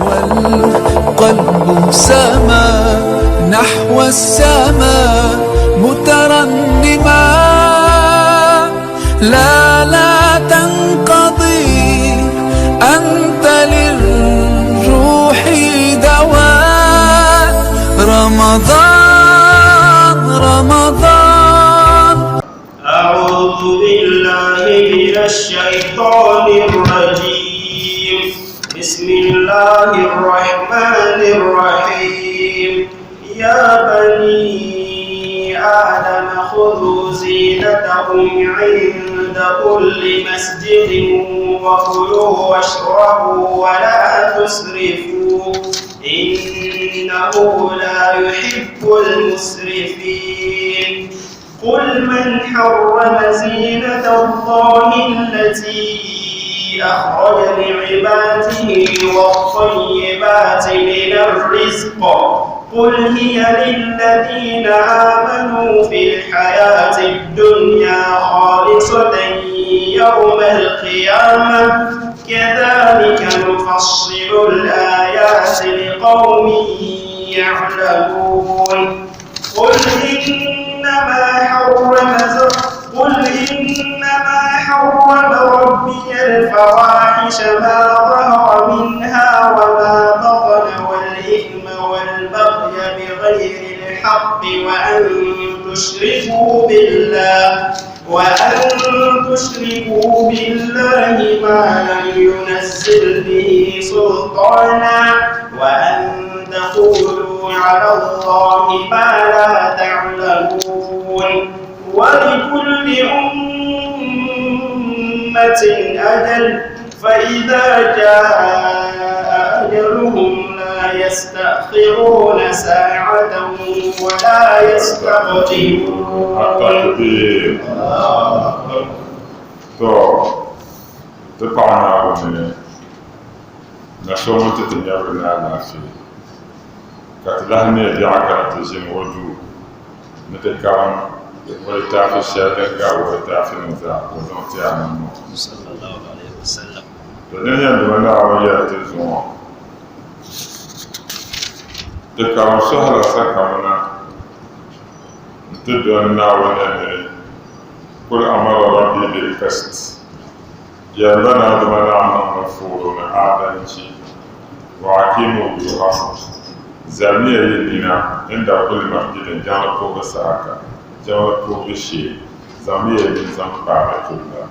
والقلب سما نحو السماء مترنما. لا تنقضي أنت للروح دواء. رمضان رمضان. أعوذ بالله من الشيطان الرجيم. بسم الله الرحمن الرحيم. يا بني آدم خذوا زينتكم عند كل مسجد وكلوا واشربوا ولا تسرفوا إنه لا يحب المسرفين. قل من حرم زينة الله التي أخرج لعباده والطيبات من الرزق قل هي للذين آمنوا في الحياة الدنيا خالصة يوم القيامة كذلك نفصل الآيات لقوم يعلمون. قل إنما حرم ربي الفواحش ما ظهر منها وما بطن والإثم والبغي بغير الحق وأن تشركوا بالله ما لم ينزل به سلطانا وأن تقولوا على الله ما لا تعلمون. ولكل أمة أجل فإذا جاء أجلهم لا يستأخرون ساعة ولا يستقدمون. التكبير. تقعنا ومن نشوم تتنيا بنا نافي كتلهني يدعك تجين وجو نتكلم ولتعفي الشهادة ولتعفي المزاح وزمتي عن الموت صلى الله عليه وسلم. فلن يندمنا ويأتي الزمان تكلم سهل سكمنا تدعنا ونمري قل أمر ربي بالقسط يلنا دمنا عن مفعول عادلتي وأقيموا بالحق زمية يدنا عند كل مسجد جانا فوق ساكا جانا فوق الشيء زمية يدنا بارك الله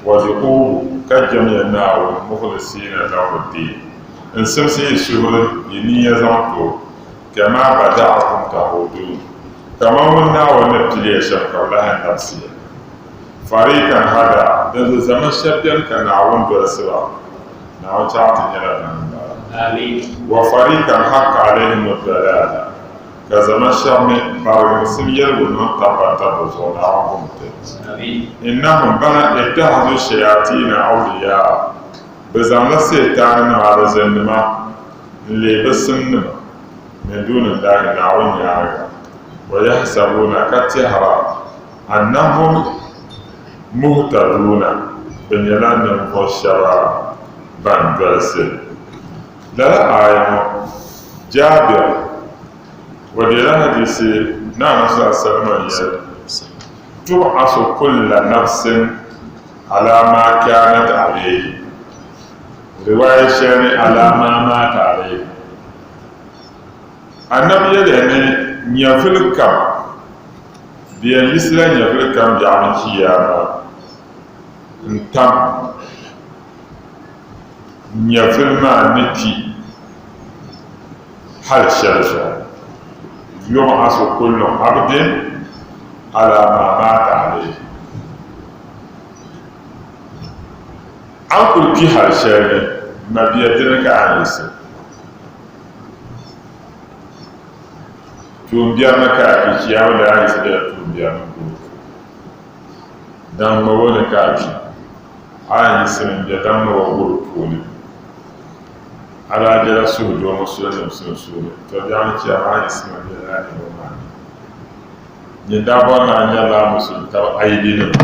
وذكوا كجميع النار مخلصين له الدين إن سمسي الشهور ينية زمتو كما بدأكم تعودون كما منا ونبتلي شرك الله النفسية فريقا هذا ذو زمن شبيا كان عون برسوا نعو تعطي إلى آمين. وفريقا حق عليهم الضلالة كزمن شبيا بارغ سمير ونطبع تبزون عهم آمين. إنهم بنا اتخذوا الشياطين أولياء بزمن السيطان على زنما اللي بسنما من دون الله نعون يعرق ويحسبون كتهرا أنهم مهتدون بن يلان مفشرا بن برسل لا آية جابر ودينا حديث نعم صلى الله عليه وسلم تبعث كل نفس على ما كانت عليه رواية شيء على ما مات عليه النبي يدعني نيافل كم بيان يسلا نيافل كم يعني كياما انتم نيافل ما نتي هل شرشا يبعث كل عبد على ما مات عليه أقول في هل شرشا ما بيدرك عن يسلا tumbiyama ka ki yawo da ai sai da tumbiyama ko dan ma wona ka ki ai sai da dan ma wo ko ni ala da su do mo su da su to da an ci ai sai da ai do ma ni da ba na nya la musu ta ai dinin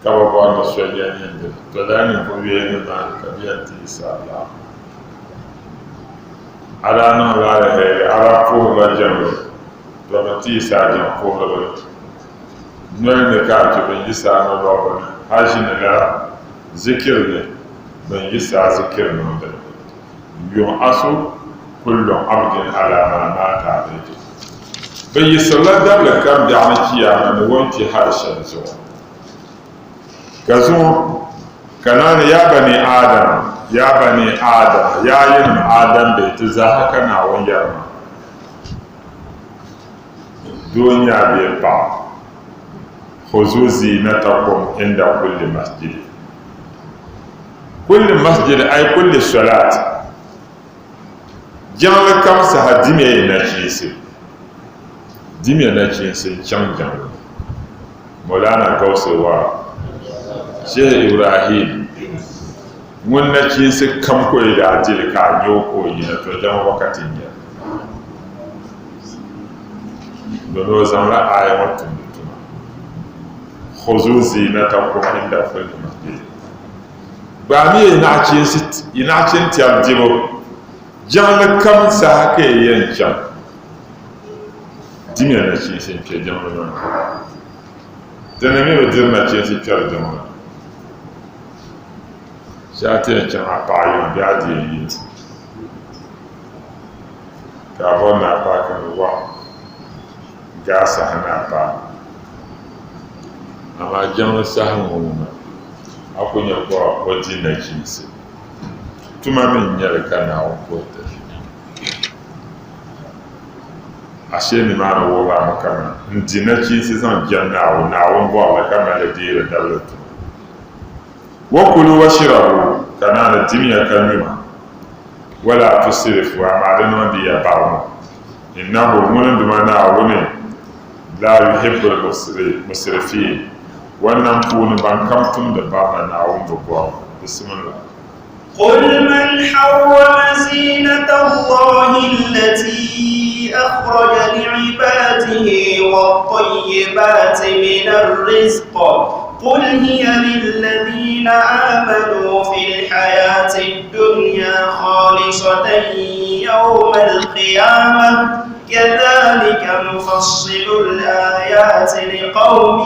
ka ba na so ya ni to da ni ko ye ni ba ka biya ti sala ala no la he ala ko la jambe do ba ti sa jam ko la no ne ka to ben isa no do ba hajin la zikir ne ben isa zikir no da yum asu kullu abdin ala ma mata alayhi ben isa la da la kam da ana kiyama ne wanti harshen zo gazo kanana ya bani adam ya yin adam bai ta za haka na wanyar ma duniya bai ba khuzu zinatakum inda kulli masjid ay kulli salat jangla kam sa hadime na chisi dime na chisi changjan molana gausewa Sheikh Ibrahim wannan ci su kam koyi da ajil ka yo koyi na to dan wakatin ya dono zan la ayi watun tuma khuzu zinatakum inda kulli masjid ba mi ina cin tiyar jibo jan kam sa haka yin can dimiya na ci sun ke jan wani da na mai dirna ci sun kyar jan wani shata yin can a bayan biya da yi gabon na bakan ruwa gasa hana ba amma jan sahan wani akunya kwa waji na kinsi tuma min yarka na wata ashe ni ma na wola makana ndi na kinsi zan janna na won bo la kama da dire dawlatu wa kulu washrabu kana da timiya kanima wala tusrifu ma da non di ya bawo innahu mun duma na woni la yuhibbul musrifin wannan kuni ban kamtun da ba na awon bukuwa bismillah قل من حرم زينة الله التي أخرج لعباده والطيبات من الرزق قل هي للذين آمنوا في الحياة الدنيا خالصة يوم القيامة كذلك نفصل الآيات لقوم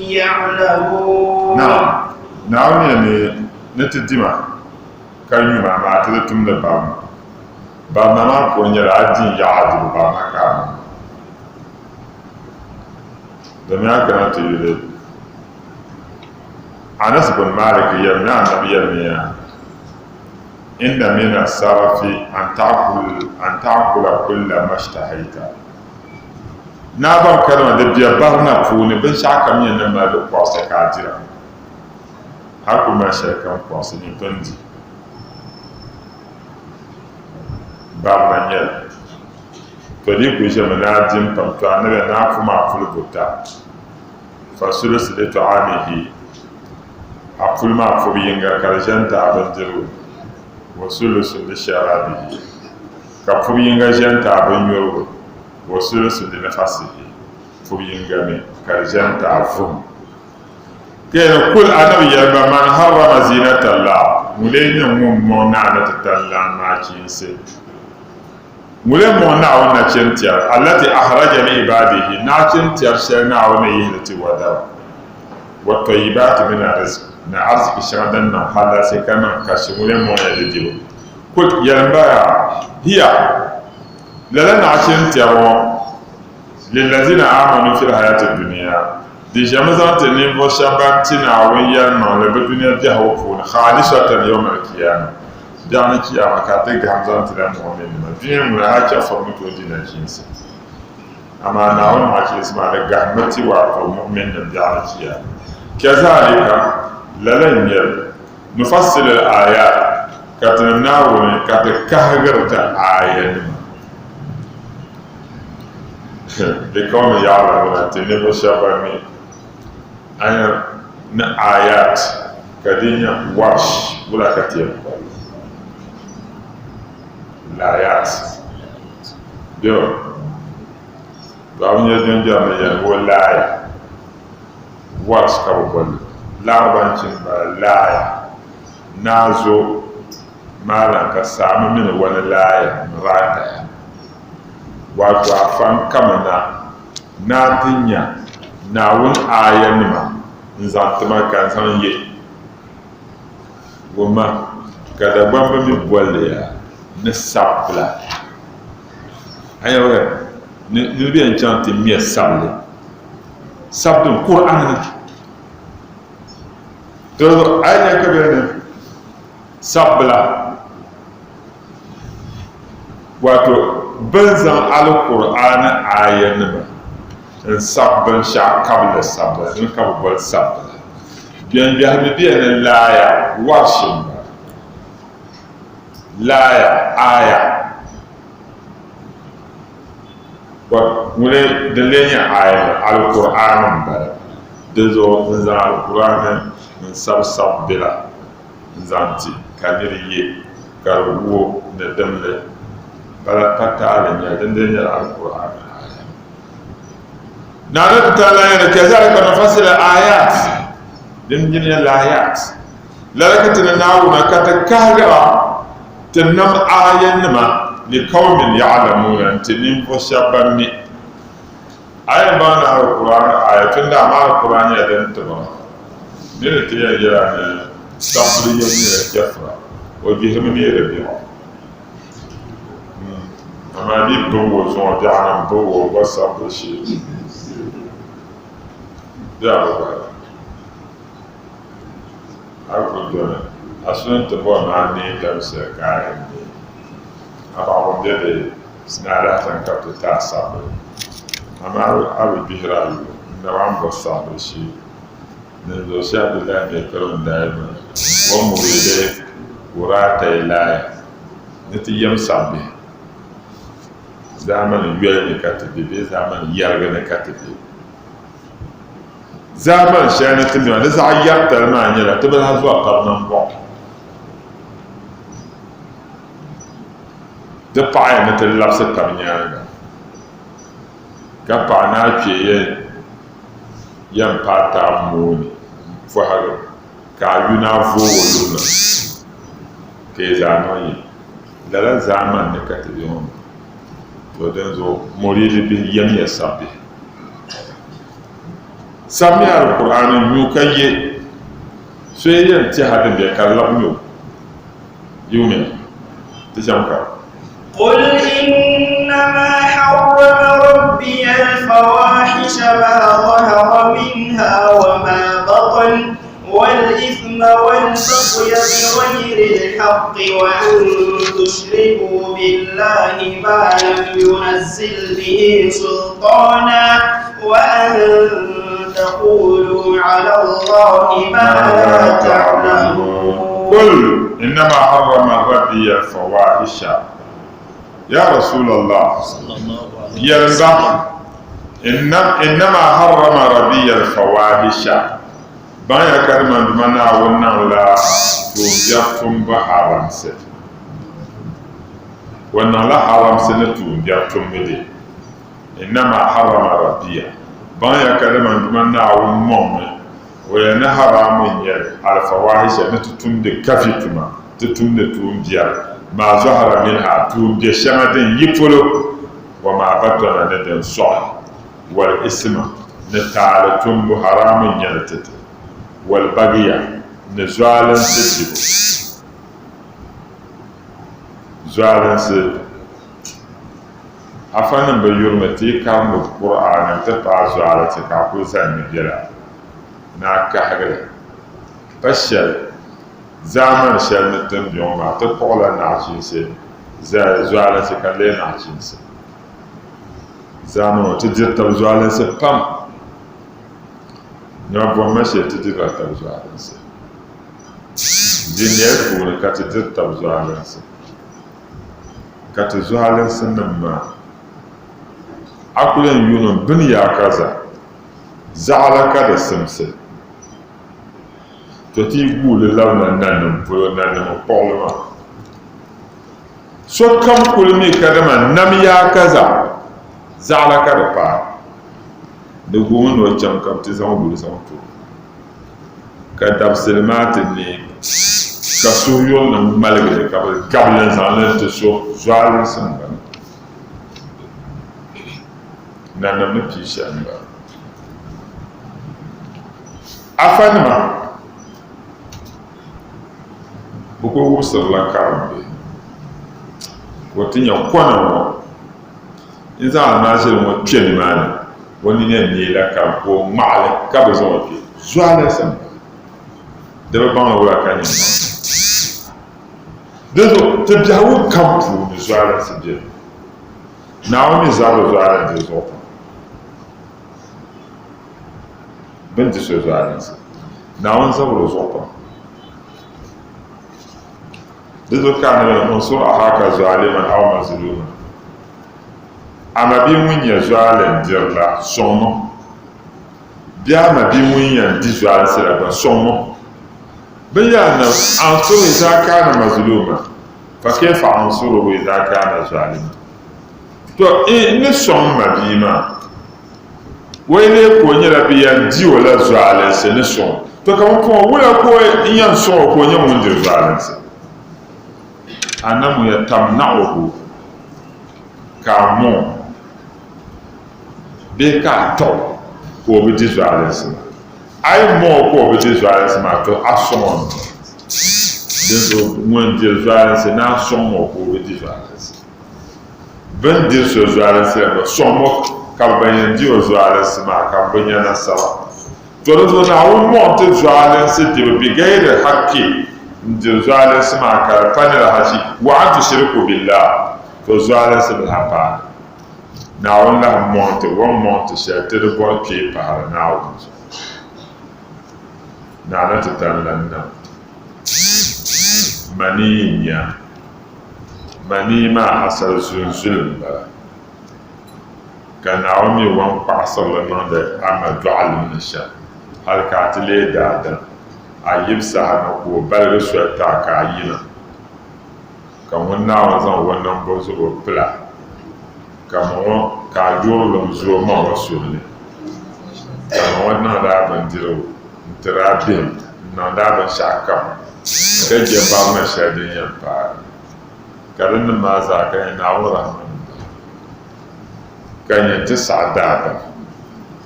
يعلمون نعم يعني نتدمع كان يما ما تلتم لبام بام ما كون يرادين يعدل بام كان دميا كانت يريد أنس بن مالك يمنع النبي يمنع إن من السرف أن تأكل كل ما اشتهيت نابم كلمة دبيا برنا فوني بن شاكا مين نما دو قوسة كاجرا هاكو ما شاكا قوسة نتندي برنا نيل فدي كوشة منا جيم پمتو أنا ناكو ما أفل بوتا فسلس لتعامه أفل ما أفل بينغا كالجنتا أبنجرو وسلس لشرابه كفل بينغا جنتا أبنجرو وسلس لنفسه فبينغامي كالجنت عفهم كان كل أدب يبقى من حرم زينة الله ملين مونعنة تلا ما كينسي ملين مونعنة تنتير التي أخرج لعباده ناتنتير شرنا ونيهلتي وداو والطيبات من الرزق نعرض بشغدنا حالا سيكما كاشي ملين مونعنة ديو كل ينبغى هي لنا عشان تيارو للذين آمنوا في الحياة الدنيا دي جمزان تنين وشابانتنا ويانا لبدنيا دي هوفون خالصة يوم القيامة دعنا كيامة كاتك همزان تنين مؤمنين دين ملاحكة فرمتو دينا جنسي أما نعون حكي اسمع لقهمتي وعفو مؤمنين دعنا كيامة كذلك للن نفصل الآيات كاتنناوني كاتكهجرت آيات لقوم يعلمون تنبو شابامي أنا آيات كدينيا واش ولا كتير الآيات ديو بعمل يدين جامعة هو لاي واش كابول لا بانشين لاي نازو malam ka samu mini wani laya rataya wato a fan kama na tinya na wani ayan nima in zantuma kan san ye goma kada gbamba mi bolle ya ne sabla ayo ne bi en chanti mi sable sabdun qur'an to ayan ka be sabla wato banzan alqur'ani ayan nima in sabbin sha kabla sabla in ka bol sabla biyan biyan biyan laya washin laya aya wa mune da lenya aya alqur'anin ba da zo in za alqur'anin in sabbila in zanti kaniriye karwo da damle bala fatala ne dan lenya alqur'anin نعرف تعالى كذلك نفصل الآيات دمجن الآيات لذلك تناول كتكاغرا تنم آية نما لقوم يعلمون تنم فشابني آية بانا القرآن آية تندى مع القرآن يدن تبا نرتيا جراني صبري يمي الجفرة وجهمني ربيع أما دي بو زون جعنا بو وصبر شيء ya ba aku dona asun to bo na ni da se kai aba won de snara tan ka to ta sabu ama abu bihra na wan bo sabu shi ne do sha de la me karon da ma wa muride urata ilaya ne ti yam sabu zaman yuel ne ka te be zaman yarga ne ka te zaman shana timi wanda za a yarta ma nyala to ba zuwa karnan ba da pa'a na talabsa kamnya ga pa na ce yan pata moni fo hago ka yuna vo woluna ke zaman yi dala zaman ne ka tabi hon to dan zo morili bi yam ya sabbi sami alqur'ani yukaye sai yan ci hadin da kallam yo yume tishamka قل إنما حرم ربي الفواحش ما ظهر منها وما بطن والإثم والبغي بغير الحق وأن تشركوا بالله ما لم ينزل به سلطانا وأن تقولوا على الله ما لا تعلمون قل إنما حرم ربي الفواحش يا رسول الله يرضى إنما حرم ربي الفواحش بان يكرم دمنا ونن لا توجفتم بحرام سد ونن لا حرام سد توجفتم بدي إنما حرم ربي بان يكرم دمنا ونن وينا حرام يل الفواحش نتتم دكفتما تتم دتوجيا ما ظهر منها توجي شمدين يفلو وما بطن ندن صح والاسم نتعالى تم حرام يلتت والبغي نزوالا سجب زوالا سجب أفنى بيرمتي كان القرآن تبع زوالا تكاكو زان جلا ناكا حقلا فشل زمان شل نتم يوما تقول نعشينسي زوالا سكالي نعشينسي زمان تجد زوالا سبام نبغى ماشي تجد زوالا سي دنيا كون كتجد زوالا سي زوالا سي نما أقول يونم بنيا كذا زعلك هذا سمسي to ti gule lawna nanum po nanum polma so kam kulmi kadama nam ya kaza zala kada pa de gomo no cham kam ti sama bulu sama to ka dab selmat ni ka suhuyol nim malgiri ka bi gabili n zaŋli ti so zualinsi n bala nanim ni pii shɛli n bala afanima bi ku wubisirila karimbihi o ti nyɛ kɔna ŋɔ n zaŋ almaaziri ŋɔ kpe nimaani o nini yɛn neela ka o ŋmaɣali ka bi zaŋ o kpe zualinsi n bala di bi baŋli wula ka nyɛ dizo ti biɛhigu kam puuni zualinsi biɛni Naawuni zabiri zualinsi zuɣu pam bin di so zualinsi Naawuni zabiri zuɣu pam dizo ka ni unsur ahaka zaliman aw mazluman ama bi ŋun nyɛ zualin dirila sɔŋmo bia ama bi ŋun yɛn di zualinsi la gba sɔŋmo bin yaa na ansuru idha kana mazluman fa kayfa ansuruhu idha kana zaliman to ni sɔŋ ma bii maa wai ne ko nyɛla bi yɛn di o la zualinsi ni sɔŋ to ka mo pɔn wula ko n yɛn sɔŋ o ko nyɛ ŋun diri zualinsi anamu yatamna'uhu ka mo bee ka tɔɣu ka o bi di zualinsi a yi mo ka o bi di zualinsi maa to a sɔŋ dinso ŋun diri zualinsi na a sɔŋ mo ka o bi di zualinsi bin diri so zualinsi la ba sɔŋ mo ka ban yɛn di o zualinsi maa ka bi nyɛ nasara to di zuɣu Naawuni mo ti zualinsi dibu bi gayri haqqi ndiri zualinsi maa ka di pa nira hashi wa an tushriku billah to zualinsi bi ha paai Naawuni lahi mɔnti wɔn mɔnti shɛli ti di bɔri kpee pahari Naawuni zuɣu naana ti tani lan nam manii n nya manii maa asali zunzuli n bala ka Naawuni mi wɔn kpaɣasirili niŋdi ama dɔɣili ni shɛm hali ka a ti lee daadam a yibsaha na ka o baligi soli taa ka a yina ka ŋun Naawuni zaŋ o nambo zuɣu pila ka a yoorilim zuo ma o suli ka ma ŋɔ niŋdaa bindirigu n tiraa bihim n niŋdaa binshɛɣu kam ka je barina shɛli din yɛn paai ka di nim maa zaa ka nyɛ Naawuni rahmani ka nyɛ ti saɣa daadam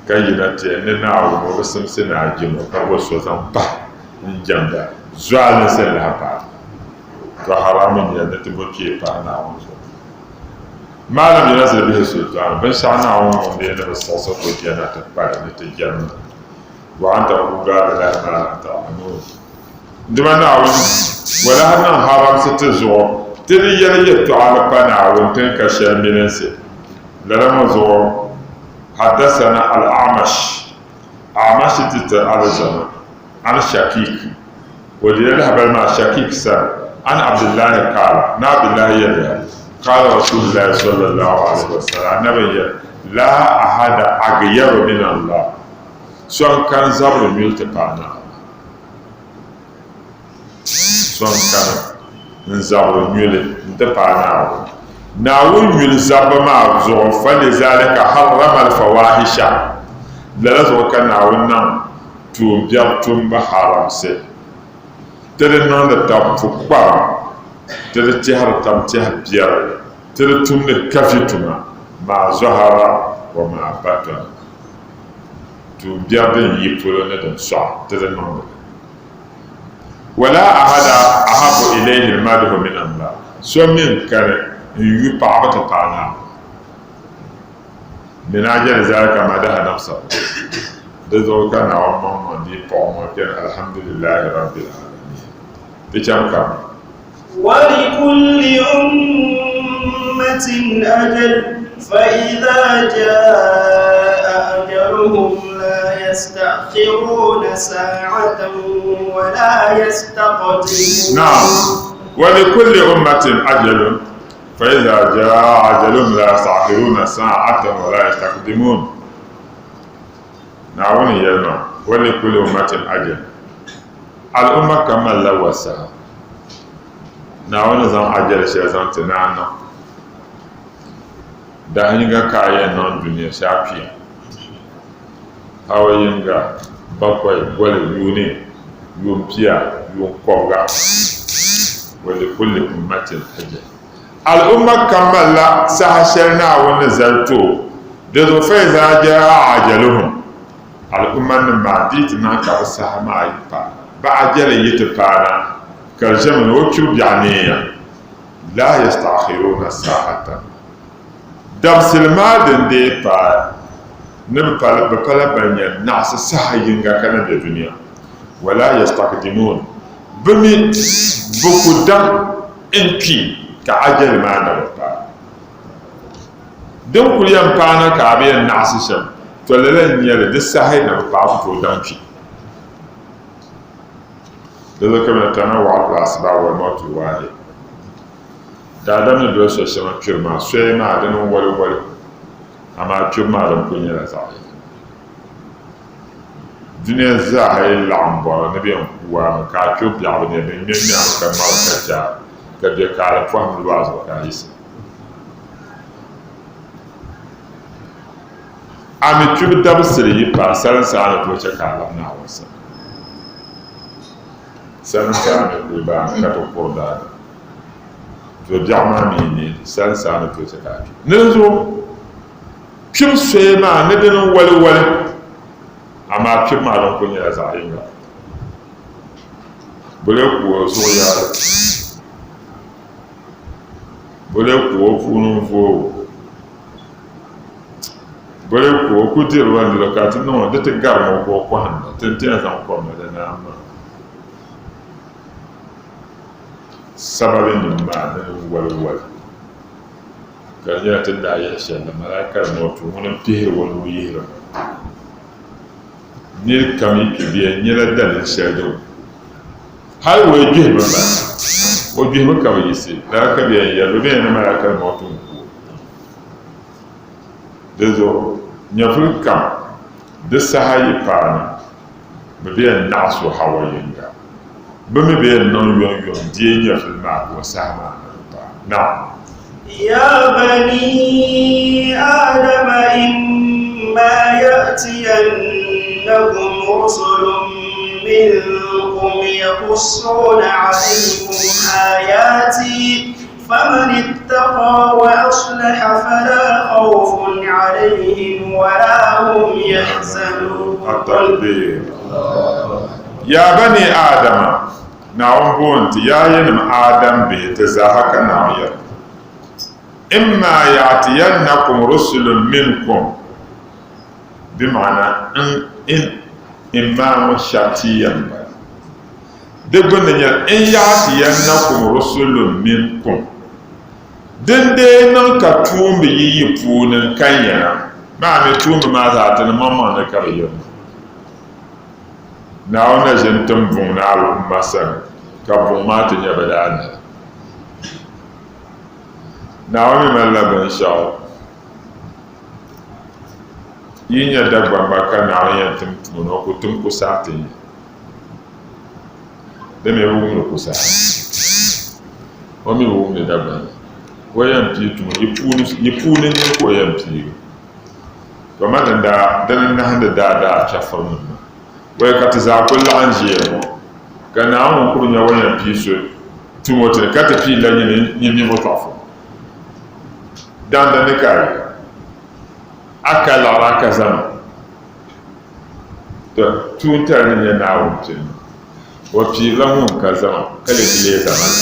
ka yina ti ni Naawuni o bi simsi ni a jimo ka bo so zaŋ pahi n jamda zualinsi lahi paai to haramu nyɛla ni ti bo kpee pahi Naawuni zuɣu maalam yɛla zilibihi sultan binshɛɣu Naawuni ŋun dee ni bi siɣisi ko jɛna ti kpali ni ti jɛmna wa an taqulu ala Allahi ma la ta'lamun dima Naawuni walahi niŋ haramsi ti zuɣu ti di yɛli yɛltɔɣali pa Naawuni tin ka shɛli milinsi lala ŋɔ zuɣu حدثنا الأعمش أعمش تتعرضنا عن شكيك ولله بل مع شكيك سر عن عبد الله قال عبد الله يلي قال رسول الله صلى الله عليه وسلم نبي لا أحد أغير من الله سواء كان زبر ملتقانا سواء كان زبر ملتقانا Naawuni yuli zabba maa zuɣu falizalika harrama alfawahisha lala zuɣu ka Naawuni niŋ tuumbiɛɣu tumbu haramsi ti di niŋdi tabi pukpara ti di tɛhiri tabi tɛhi biɛri ti di tumdi kafi tuma maa zɔhara wa maa batɔna tuumbiɛɣu din yi polo ni din sɔɣi ti di niŋdi wala ahada ahabu ilayhi almadhu min Allah so min kani yu paɣaba ti paɣa naa min ajali zalika madaha nafsahu di zuɣu ka Naawuni maŋmaŋ di paɣa ŋɔ kpɛni alhamdulillahi rabbil alamin ti cham kam ولكل أمة أجل فإذا جاء أجلهم لا يستأخرون ساعة ولا يستقدمون نعم ولكل أمة أجل فإذا جاء أجلهم لا يستأخرون ساعة ولا يستقدمون Naawuni yɛlima ولكل أمة أجل الأمة كما لوسها Naawuni zaŋ ajali shɛli zaŋ ti naana daha yinga ka a yɛn niŋ duniya shɛli pia hawa yinga bakwai gɔli yuuni yuunpia yuunkɔbiga ولكل أمة أجل الأمة كمل سهشرنا ونزلتو دذو فإذا جاء عجلهم الأمة ما ديتنا كبسها ما يبقى بعجل يتبانا كالجمل وكيو يعني لا يستأخرون ساعة دبس المادن دي با نبقى بقلا بنيا ناس سهينغا كان بالدنيا ولا يستقدمون بمي بقدام انكي كعجل ما نبقى دم كل يوم بانا كابي الناس شم توللن يلا دسهي نبقى بقدام في لذا كما تنوع الأسباب والموت واحد دادم ندوس وسما كيرما سويما دنو ولي أما كيرما دم كل يلا زاهي دنيا زاهي لامبا نبيهم وما كيوب يعبني من يوم كمال كجا كبير كارم فهم الواز وكايس أمي كيوب دبسري باسل سانة توجه كلام ناوسا سانة بيبان كتو كوردان تو بيعما ميني سانة توجه كلام نزو كيوب سويما ندنو ولي أما كيوب ما دم كل يلا زاهي بلوكو سويا bole ko funu fo bole ko kuti rwanda lokati no de te garmo ko ko handa tenten san ko me na ma sababe ni ma da wal ka ya tin da ya sha da malaka no to mun fihe wal yira ni kami ki biya ni la da shado har wo je ba o bi mu ka yisi da ka biya ya do be na mara ka mo tun ku dezo nya fulka de sahayi pana be biya nasu hawayinga be me be non yon die nya fulma ko sama na يا بني آدم إما يأتينكم رسل منكم يقصون عليكم آياتي فمن اتقى وأصلح فلا خوف عليهم ولا هم يحزنون. التكبير. يا بني آدم نعم بونت يا ينم آدم بيتزاهك نعير إما يأتينكم رسل منكم بمعنى إما شرطيا دبنا إن يأتينكم رسل منكم دندي نانكا توم ييبون كانيا ما متوم ما ذاتنا ماما نكريم ناونا جنتم بونا المسا كبومات يبدانا ناومي ملا بن شاو yinya dabba baka na yan tumtuno ko tum ko sate de me wu no ko sa o mi wu ne dabba wayan pi tum yipunu ne ko yan pi to madan da dan na handa da chafar mun waya ka ta za kullu an jiye mo kana mun kurnya wayan pi so tumote ka ta pi la ni mo tafo dan da ne kai akala raka zama to tutar ne na wuce wa fi lamun ka zama kale dile zaman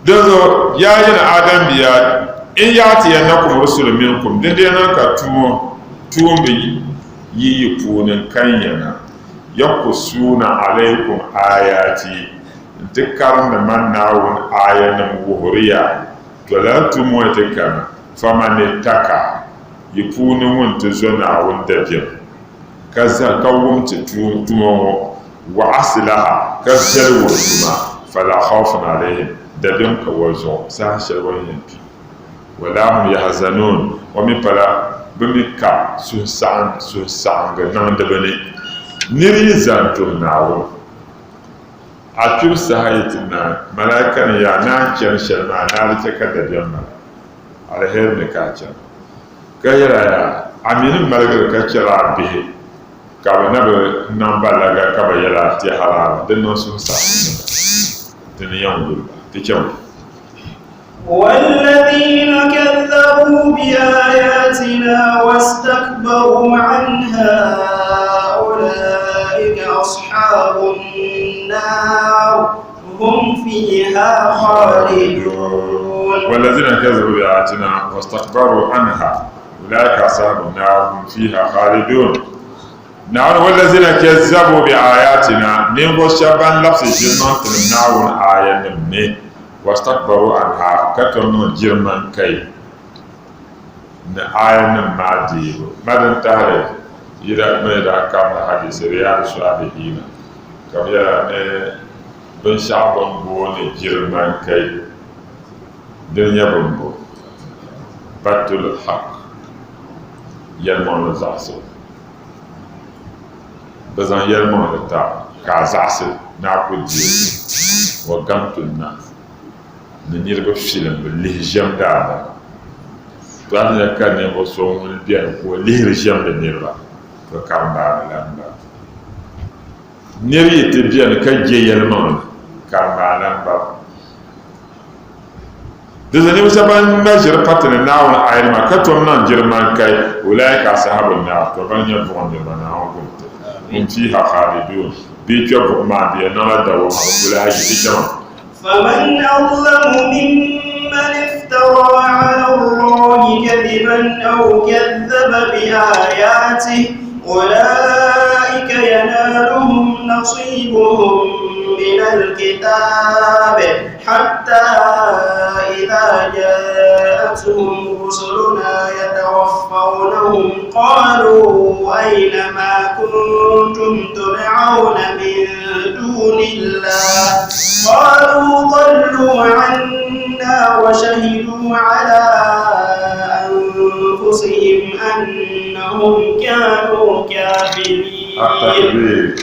dazo yayin adam biya in yati yanakum rusul minkum dinde nan ka tuwo bi yi funin kanyana yakusuna alaikum ayati dukkan da mannawun ayanan wuhuriya to la tumo ta kana famane taka yipuni wunti zona wunta bim kaza kawumti tumo wa aslaha kazal wutuma fala khawfun alaihim dabim ka wazo sa sharwan yanki wala hum yahzanun wa min fala bimika susan ga nan da bane niri zanto nawo a tur sahayitina malakan ya na kyan sharma na ta kada bimma alher ne kacha kayara ya aminin malgar kachara bihe ka na be namba laga ka bayala ti halala den no sun sa تنيوم تكمل. والذين كذبوا بآياتنا واستكبروا عنها أولئك أصحاب النار هم فيها خالدون. والذين كذبوا بآياتنا واستكبروا عنها أولئك أصحاب النار هم فيها خالدون. نعم والذين كذبوا بآياتنا نيمبو شابان لفظ جرمان تنمناون آية نمي واستكبروا عنها كتنو جرمان كي آية نمما ديبو مدن تهري يرى ميدا كامل حديث رياض الصالحين كم يرى بن شعبان بوني جرمان كي دنيا بنبو بطل الحق يلمان الزعصر بزن يلمان التا كازعصر نعقو الدين وقمت الناس نيربا فيلم باللهجم دادا توانا كان يبو سوون البيان هو لهجم لنيربا فكام دادا لنبا نيري تبيان كجي يلمان كام دادا لنبا دزني وسبان مجر باتن ناون عيرما كتوم نان جرمان كاي أولئك أصحاب النار تبان يبغون جرمان عقوبته هم فيها خالدون بيتوا بما بيننا دوما ولا يجتمع. فمن أظلم ممن افترى على الله كذبا أو كذب بآياته أولئك ينالهم نصيبهم من الكتاب حتى إذا جاءتهم رسلنا يتوفونهم قالوا أين ما كنتم تدعون من دون الله قالوا ضلوا عنا وشهدوا على أنفسهم أنهم كانوا كافرين.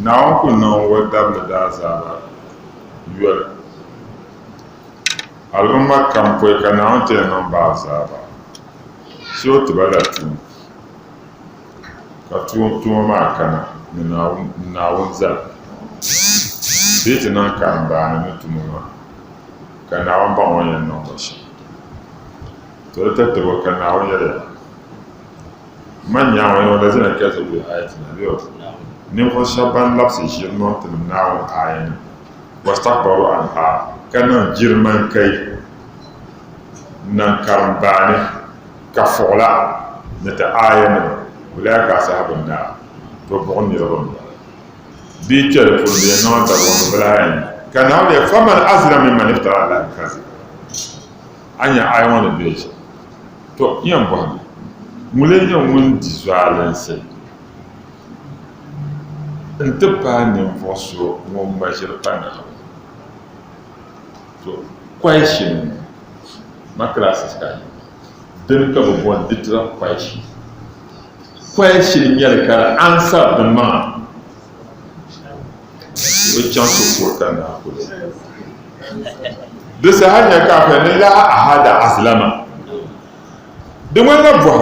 نعم كنا ودبل دازابا يولا الأمة كم كوي كنا نتنم بازابا شو تبلا توم ما كنا ناون زل بيتنا كان بان نتوما كنا ناون بان ينوش تلتتبو كنا ناون يلا من يعمل ولازم كذا بآياتنا اليوم نيمخو شابان لابس جيرمان تنمناو آيين واستكبروا عنها كان جيرمان كي نانكارن باني كفولا نتا آيين أولئك أصحاب النار تبغون يرون بيتر فلبي نون تبغون بلاين كان هؤلاء فمن أظلم ممن افترى على الكذب أني آيون بيج تو ينبغي مولين من ديزوالنسي انت بان فوسو مو ماجر بان تو question ma class ska den ka bo ditra question yel kala answer the man o chance ko kana ko de sa hanya ka fa ne la ahada aslama de wona bo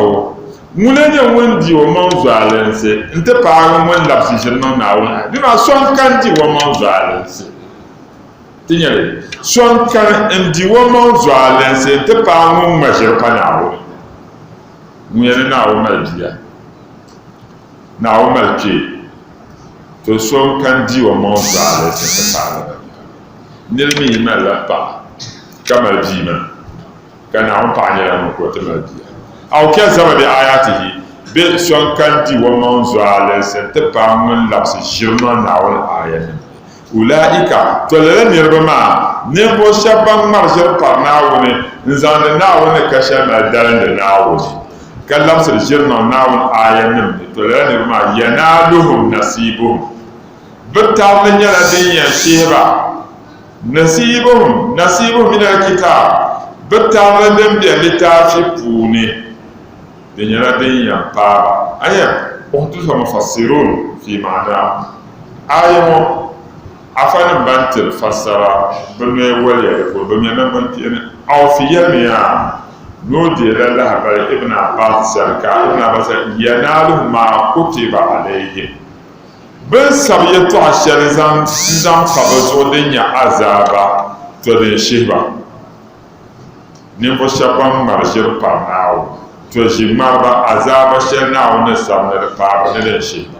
mulenya wendi wo manzo alense nte paaro mo lapsi jenno na wona di ma son kanti wo manzo alense tinyere son kan ndi wo manzo alense nte paaro mo majer panawo muyene na wo maldia na wo malke to son kan di wo manzo alense te paaro nirmi mala pa kama bima kana on paanyera mo ko te maldia أو كذب بآياته بسون كنتي ومن زعل سنتبع من لبس جرمان ناول آيات أولئك تلين يربما نبو شبان مرجر قرناوني نزان ناول كشام الدلن ناول كلبس الجرمان ناول آيات تلين يربما ينالهم نصيبهم بتعلن يردين يشيبا نصيبهم من الكتاب بتعلن بيلتافي بوني دنيا دنيا بابا أيه وقتها مفسرون في معنى آية أفهم بنت الفسرة بني ولي يقول بني بنت أو في يوميا نودي لله بل ابن عباس سركا ابن عباس ينال ما كتب عليه bin sabi yɛltɔɣa shɛli zaŋ pa bɛ zuɣu din nyɛ azaaba to din shihiba ninvuɣu shɛba ban ŋmari ʒiri pari Naawuni to ʒi ŋmariba azaaba shɛli Naawuni ni sabi ni di paaba ni din shihiba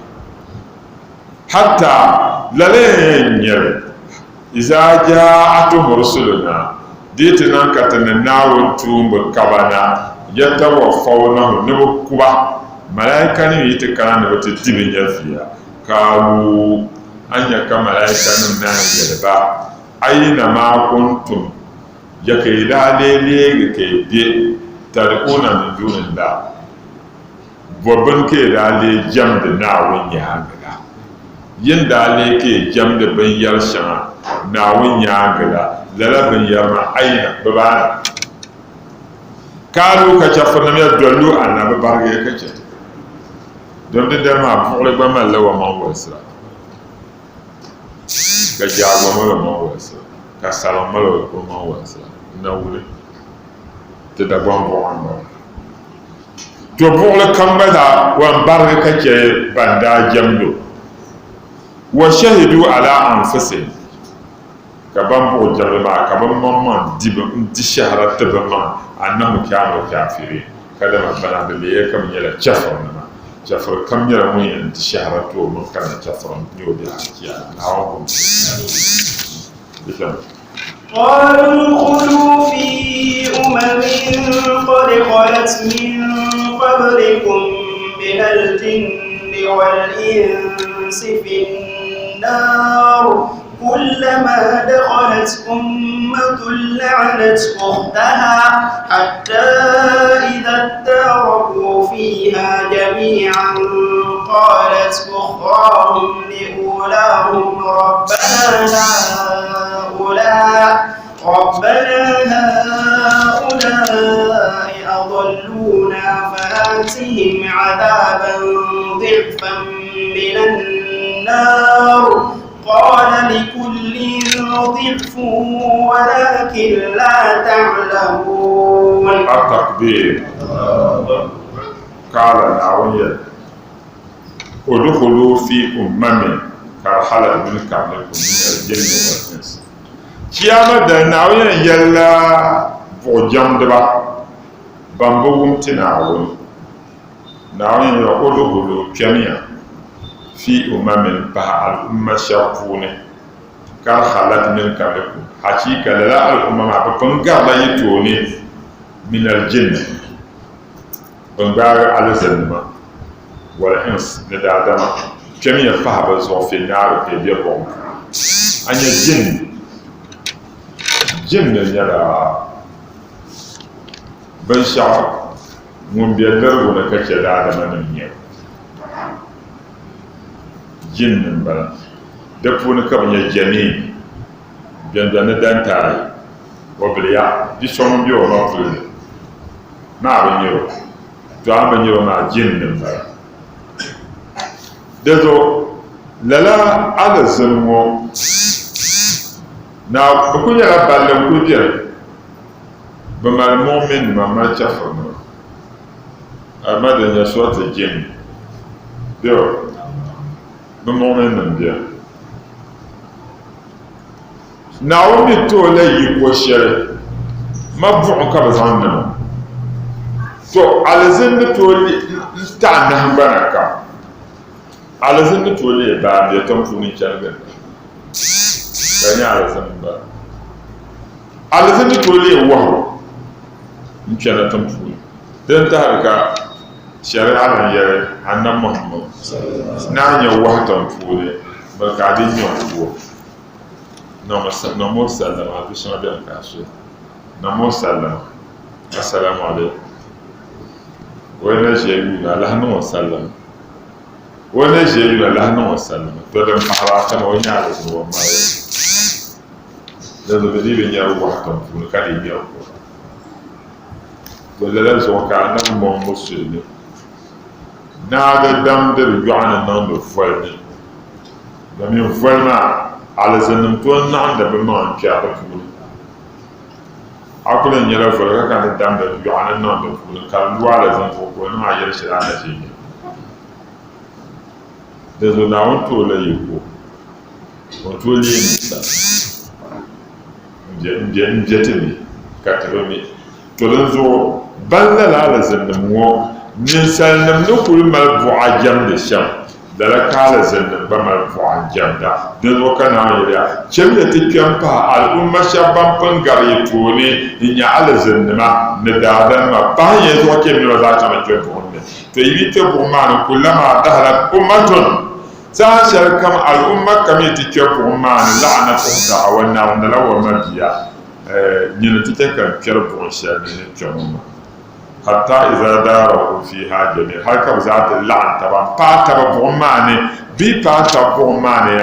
hatta lala yɛn nyɛli iza jaa'atuhum rusuluna diiti nan ka ti ni Naawuni tuumbi kaba na yatawaffawnahu ni bɛ kuba malaika nim yi ti kana ni bɛ ti di bɛ nyɛviya kaalu an yɛ ka malaika nim naan yɛliba ayna ma kuntum ya ka yi daa leeleegi ka yi be tad'una min dunillah bɔbin ka yi daa lee jɛmdi Naawuni nyaanga la yin daa lee ka yi jɛmdi binyɛri shɛŋa Naawuni nyaanga la lala binyɛri maa ayna bibaani kaalu ka chɛfurinim ya dollu annabi barigi ka chɛ don di dɛri maa buɣuli gba malila wa man wɔlisira ka jaagwa mali man wɔlisira ka salim mali wa man wɔlisira na wuli ti Dagban buɣum ba to buɣuli kam gba daa wan barigi ka chɛ ban daa jɛmdo wa shahidu ala anfusihim ka ban buɣu jɛmdi maa ka bin man di shahara ti bi man annahum kanu kafirin kada ma bana da le kam nyɛla chɛfurinima chɛfuri kam nyɛla ŋun yɛn di shahara to min kana chɛfuri nyɛ o di hakiya naawuni kum قالوا ادخلوا في قد خلت من قبلكم من الجن والإنس في النار كلما دخلت أمة لعنت أختها حتى إذا اداركوا فيها جميعا قالت أخراهم لأولاهم ربنا هؤلاء أضلونا فآتهم عذابا ضعفا من النار قال لكل ضعف ولكن لا تعلمون التكبير قال ناوية ادخلوا في أمم قد خلت من قبلكم من الجن والإنس kiyama da naawuni yɛlla buɣu jɛmdiba ban bi wumti naawuni yɛ udkhulu kpɛmiya fi umamin pahi al'umma shɛba puuni ka halat min qablikum hakika lala al'umma maa bɛ pun garila yi tooni min aljinni bin gbaari alizannima wal ins ni daadama kpɛmiya pahi bɛ zuɣu fi naari ka be bɔŋ a nyɛ jinni nyɛla binshɛɣu ŋun be lirigu ni ka chɛ daadama nim nyɛ jinni n bala di puuni ka bi nyɛ jamiin bɛnda ni dantaari o biliya bi so ŋun be o ma puli maa bi nyɛro to an bi nyɛro maa jinni n bala di zuɣu lala alizini ŋɔ na bɛ ku nyɛla balli n ku biɛni bɛ mali mu'minnima mali chɛfurinima amadi nyɛ surati jinn bɛo bɛ mu'minnim biɛni Naawuni mi tooi la yi ko shɛli ma buɣum ka bɛ zaŋ niŋa to alizini tooi taɣi nahingbana kam alizini tooi leei baambiya tin puuni chɛnigina ka nyɛ alizini bala alizini tooi leei wahu n kpɛna tin puuni din tahiri ka shɛri'a din yɛli annabi Muhammad naan nyɛ wahu tin puuni bɛ ka di nyɛ kuwa namo sallama a bi shɛŋa bɛni ka so namo sallama assalamu alaikum wani na ʒiya yuna lahi niŋ o sallama wani na ʒiya yuna lahi niŋ o sallama to din pahara kama o nyɛ alizini wa mali da bi bi nyɛri wahu tin puuni ka di nyɛri kuwa to lala zuɣu ka annabi Muhammad musulmi naa di damdi di yɔɣuni niŋdi voli ni domin voli maa alizinim to n naɣindi bɛ maŋa n-kpɛri di puuni a kuli nyɛla voli ka kan di damdi yɔɣuni niŋdi puuni ka di lu alizin zuɣu ka o niŋ a yɛli shɛli a na ʒiya da zo na won to la yiko won to le ni sa je ka ta mi to dan zo balla la zannan mo nin sallam no kul mal bu'a jam da sham da la kala zannan ba mal bu'a jam da zo kana ya chemya tikyan pa al umma shabban pan gari to ne nya ala zannama na dadan ma ba ya zo ke mi za ta ma ke bonne to yi te bu ma kullama dahara ummatun sa shar kam al umma kam tikyan bu ma la'natu da'awana wanda lawa mabiya nyina tikyan kan kyar bu shani ne kyamma حتى إذا داروا فيها جميع هكذا ذات اللعن طبعا باتبا بغماني باتبا بغماني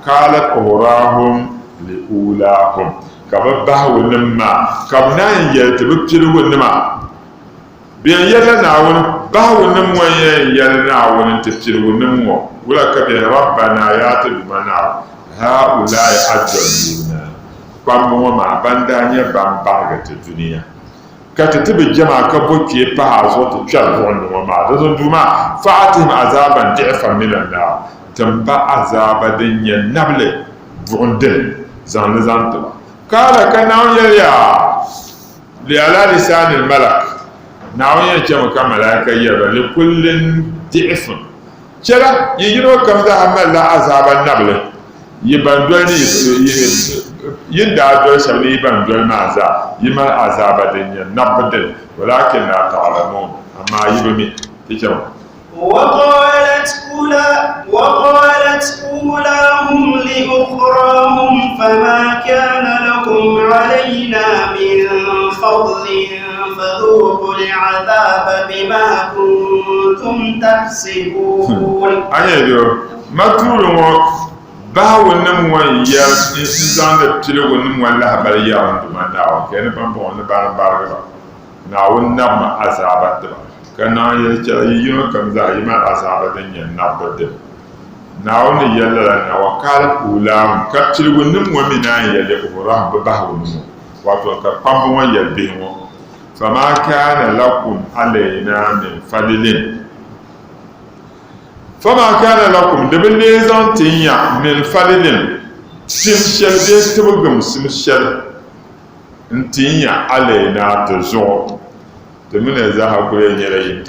قالت أوراهم لأولاهم كببه ونما كبنا يلتبكتل ونما بيان يلناون به ونما يلناون تبتل ونما ولا كبير ربنا يا تدمنا هؤلاء أجلنا قام ما بندانيا بامبارغة الدنيا كاتب الجماعة كبوكي بهازوت كالبون وما دزون دوما فاتهم عذابا ضعفا من النار تنبا عذاب دنيا نبل بوندل زان زانتبا قال كناو يليا لعلى لسان الملك ناو يجمع كملائكة يبا لكل ضعف شرا يجرو كم ذا عمل لا عذاب النبل يبندوني يندى دول سبني يبان دول معزا يما عذاب الدنيا نبدل ولكن لا تعلمون أما يبمي تجمع وقالت أولاهم لأخراهم فما كان لكم علينا من فضل فذوقوا العذاب بما كنتم تكسبون أيوة ما تقولوا bawo nam wan ya zanda tile wonum wala habal ya on duma dawo ken ban bon ne ban barga na won nam azaba da kana ya ta yiyo kam za yi ma azaba dan yan nabde na won yalla na wakala ulam ka tile wonum wa mina ya de qura ba bawo no wato ka pambo wan ya be mo fama kana lakum alaina min fadlin فما كان لكم دبليزان تيا من فلين سمشل بيستبغم سمشل انتيا علينا تزور تمن زها كل يلي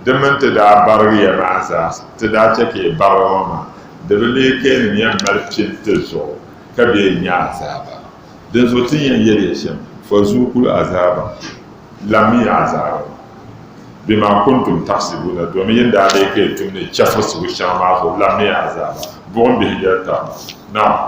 دمن تدا باريا معسا تدا تكي بارما دبلي كان يعمل تزور كبي نيازابا دزوتيا يلي شم فزوكل عذابا لم يعذاب بما كنتم تحسبون دومي يندا عليك تمني تشفس وشامات لم يعذاب بون به يتا نعم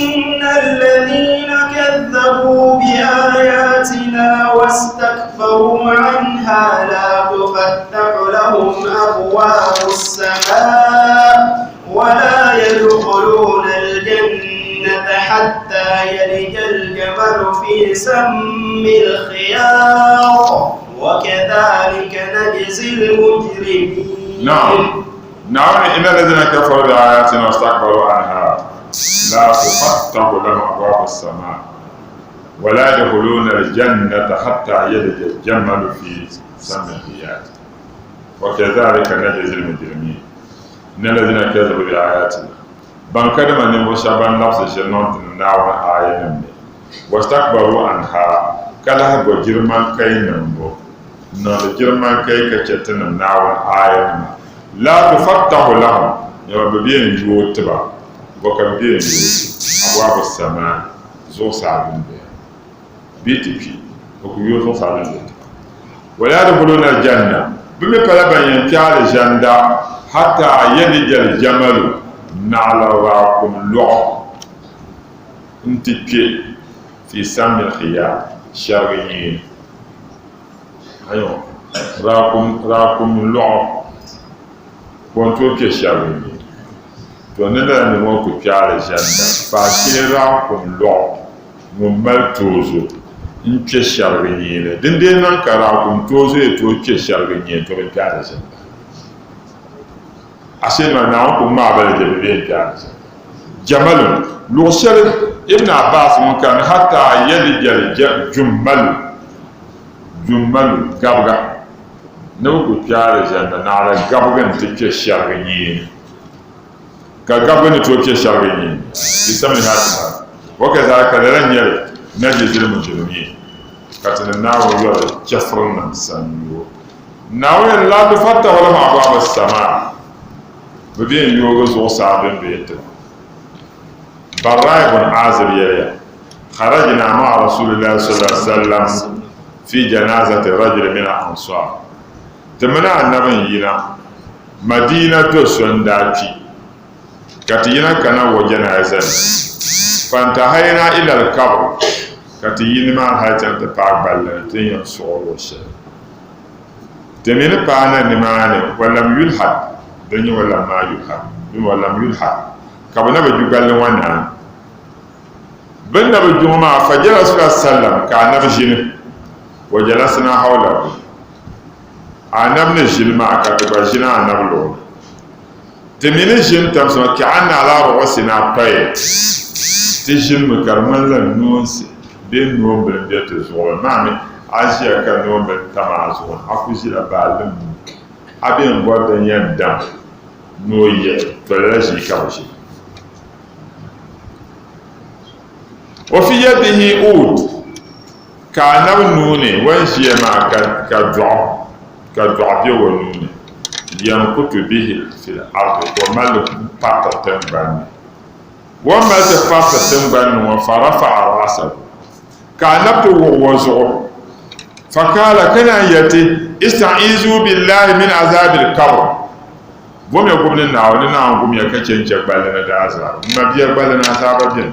إن الذين كذبوا بآياتنا واستكبروا عنها لا تفتح لهم أبواب السماء ولا يدخلون الجنة حتى يلج الجمل في سم الخياط وكذلك نجزي المجرمين نعم إن الذين كفروا بآياتنا واستكبروا عنها لا تفتح لهم أبواب السماء ولا يدخلون الجنة حتى يلج الجمل في سم الخياط وكذلك نجزي المجرمين إن الذين كذبوا بآياتنا بانكدما نمو شابان نفس شنون تناوى آية واستكبروا عنها كلا بجرمان كي نمو نال جرمان كي كتشتنا ناوى آية لا تفتح لهم يوم ببين يوتبا وكم بين أبواب السماء زو سعبين بيتي بي وكيو زو سعبين ولا يدخلون الجنة بمي بلبن ينتهي الجنة حتى يلج الجمل نعلى راكم لعب انتبه في سم الخيار شرعيين ايوه راكم لعب كنتو كي شرعيين تو نلا نمو كو كيار الجنة فاكي راكم لعب ممال توزو انتبه شرعيين دين نانكا راكم توزو يتو كي شرعيين تو كيار الجنة أسمع نعم ما بلد بين كارثة جمل لو شر ابن عباس ممكن حتى يلج الجمل جمل قبقة نوكو كاري جانا نعلى قبغن تكي الشرغيين كقبغن تكي الشرغيين بسمي هذا وكذلك لن يري نجد المجرمين كتن الناو يري كفرنا سنو ناو لا تفتح ولا أبواب السماء ببين يوغز وصعبين بيته براء بن عازب يري خرجنا مع رسول الله صلى الله عليه وسلم في جنازة رجل من الأنصار تمنع النبي ينا مدينة سنداتي كتينا كنا وجنازة فانتهينا إلى القبر كتينا ما هاتين تباع بلنتين ينصور وشي تمين بانا نماني ولم يلحد دنيا ولم ما يلحد ولم يلحد كبنا بجوغل وانا بنا بجوما فجلس رسول الله صلى الله عليه وسلم كان نبجين وجلسنا حوله أنبني جل معك تبجينا أنبلون تمين جن تمسما كأن على رؤوسنا طيب تجل مكرمن لنونس بين نوم بلدية الزغل مامي أجي أكا نوم بلتما زغل أكوزي لبعلم أبين بودن يدام نوية فلاجي كوشي وفي يده أود كان نوني وانشي ما كدعب ونوني ينقط به في الأرض وملك فاطة تنباني وملك فاطة تنباني فرفع رأسه كان نبتو وزعه فقال كنا يتي استعيذوا بالله من عذاب القبر وم يقوم لنا ولنا نقوم يكتشن جبالنا دازا ما بيقبلنا عذاب الجن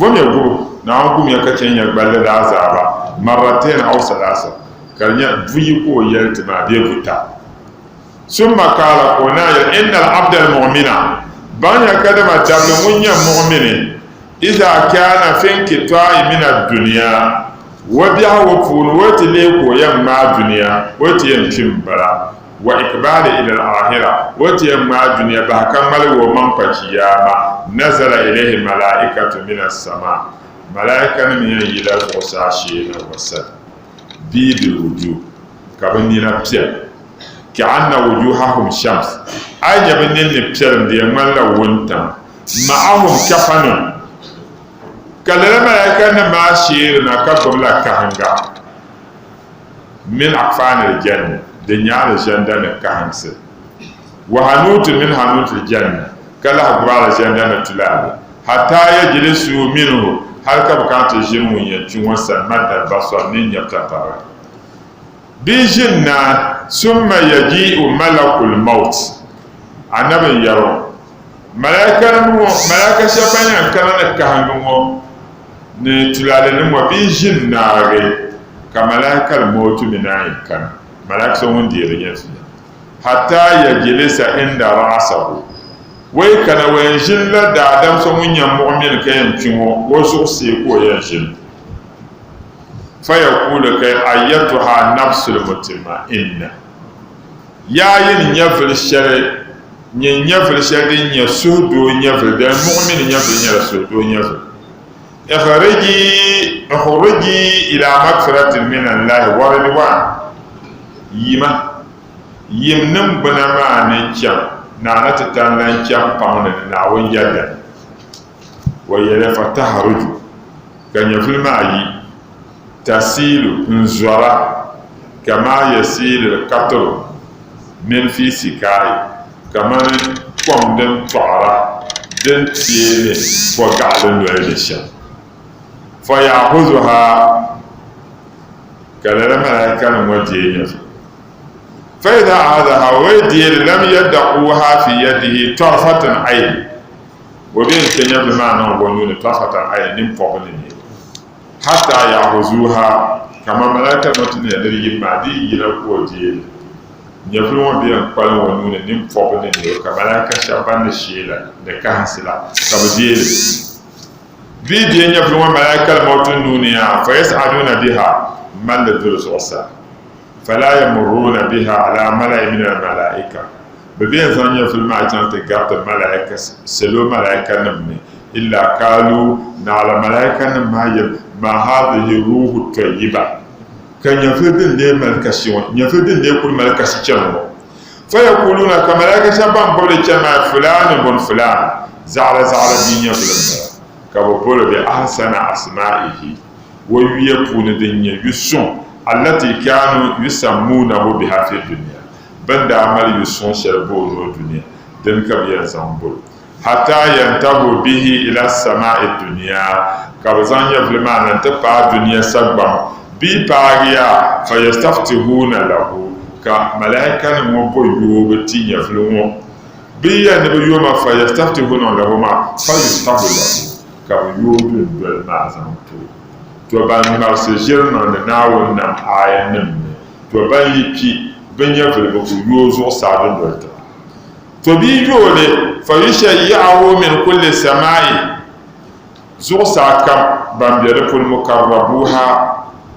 وم يقول نعم يكتشن يقبل العذاب مرتين أو ثلاثة كان يبويكو يلتما بيبوتا ثم قال قنايا إن العبد المؤمن بان كلمة تبلغون مؤمن إذا كان في انقطاع من الدنيا وبيع وفون وتليكو يما الدنيا وتيمكن بلا وإقبال إلى الآخرة وتيما الدنيا بحكمل ومن قياما نزل إليه الملائكة من السماء ملائكة من يلا وساشين وسد بيد الوجوه كبنينا بسير كأن وجوههم شمس أي بنين بسير دي مالا ونتا معهم كفن كلا ملائكة ما شيرنا كبم لا كهنجا من أكفان الجنة دنيا الجنة كهنس وهنوت من هنوت الجنة كلا أكبر الجنة تلال حتى يجلسوا منه هل كبكات الجنة يجون سمد البصر من يبتطار بجنة ثم يجيء ملك الموت النبي يرى ملائكة شفايا كان كهنجو نتلال نمو بجنة كملائكة الموت من عين كان ملائكة سوون دير حتى يجلس عند رأسه ويكنا وينجل دادم سوون يمؤمن كيم كيمو وسوء سيكو ينجل فيقول كي أيتها نفس المطمئنة يا ين يفل الشرع يفل الشرع يسودو يفل ده المؤمن يفل يسودو يفل اخرجي إلى مغفرة من الله ورضوان يمنم بنما نكيم نانا تتانا نكيم قامنا ناوين يدا ويلا فتحرج كان يفل معي تسيل نزورا كما يسيل القطر من في سكاي كما قوم دم طارا دم تيني وقال نويلشا فيأخذها كلا ملائكة مودين فإذا أخذها ويدي لم يدعوها في يده طرفة عين وبين كنيا بمعنى ونون طرفة عين نمفقني حتى يأخذوها كما ملائكة نوتين يدري مادي يلقوا ديل يفلون بين قلم ونون نمفقني كملائكة شابان الشيلة نكهسلا كبديل بيدي يفلون ملائكة الموت النونية فيسعدون بها من الدرس وسا فلا يمرون بها على ملأ من الملائكة ببين ثانية في المعجنة تقاط الملائكة سلو ملائكة نمني إلا قالوا نعلى ملائكة ما هذه روح طيبة kan yafidin ne malkashi wa yafidin ne kul malkashi cewa fa yaquluna kama la kashaban bawle cewa fulan bun fulan za'ala dinya fulan ka bolo bi ahsana asma'ihi wa yaqulu dinya yusun allati kanu yusammunahu biha fi dunya banda amal yusun sharbu no dunya dan ka biya zambul hatta yantahu bihi ila sama'i dunya ka bazan ya fulma nan ta pa dunya sabba bi pariya fa yastaftihuna lahu ka malaika mo bo yobe tinya fulmo bi ya ne yoma fa yastaftihuna lahu ma fa yastahu lahu ka yobe dol ma zanto to ban mar se jirna na nawon nan ayanin to ban yipi ban ya fulmo ko yozo sabon dolta to bi yole fa yashayyahu min kulli sama'i zuqsa kam bambiyar ful mukarrabuha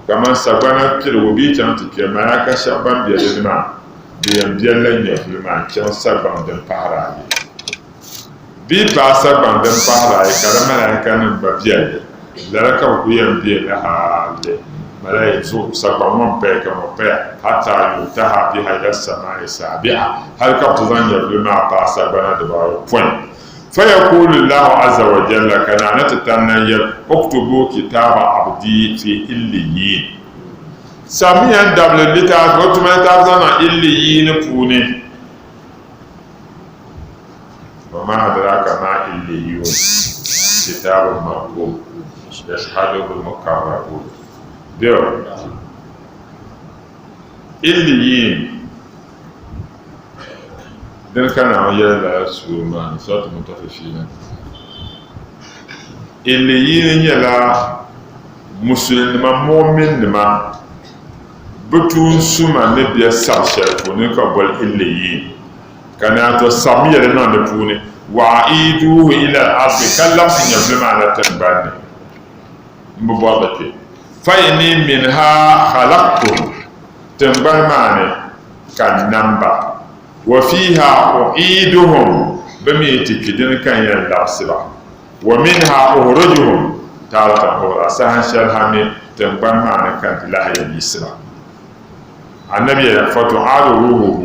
kaman sabana pil wobi tan tike malaka shaban biyar ma biyan biyan ya filma can saban dan fara bi ba saban dan fara kala malaka nan ba biyar laraka ku yan biyar hale malai zo saban mon pe kama pe hatta yutaha bi hayda samai sabi'a har ka tuzan ya filma ba sabana da ba point فيقول الله عز وجل كان نتتنيل اكتبوا كتاب عبدي في إليين ساميا دبل لتاف وتما تافزنا إليين بوني وما أدراك ما إليون كتاب مرقوم يشهده المقربون دير إليين dan kana yala suma satu mutafifina illiyin yala musulma mu'min ma butun suma ne biya sabshar ko ne ka bol illiyin kana to samiya na da pune wa aiduhu ila al-ardi kallam in yablama ala tanbani mubadati fa inni minha khalaqtum tanbani kan namba وفيها أعيدهم بميت كدن كان يلاسبا ومنها أخرجهم تارة أخرى سهل شرحمي تنبان معنا كانت لا يليسرا النبي فتعاد روحه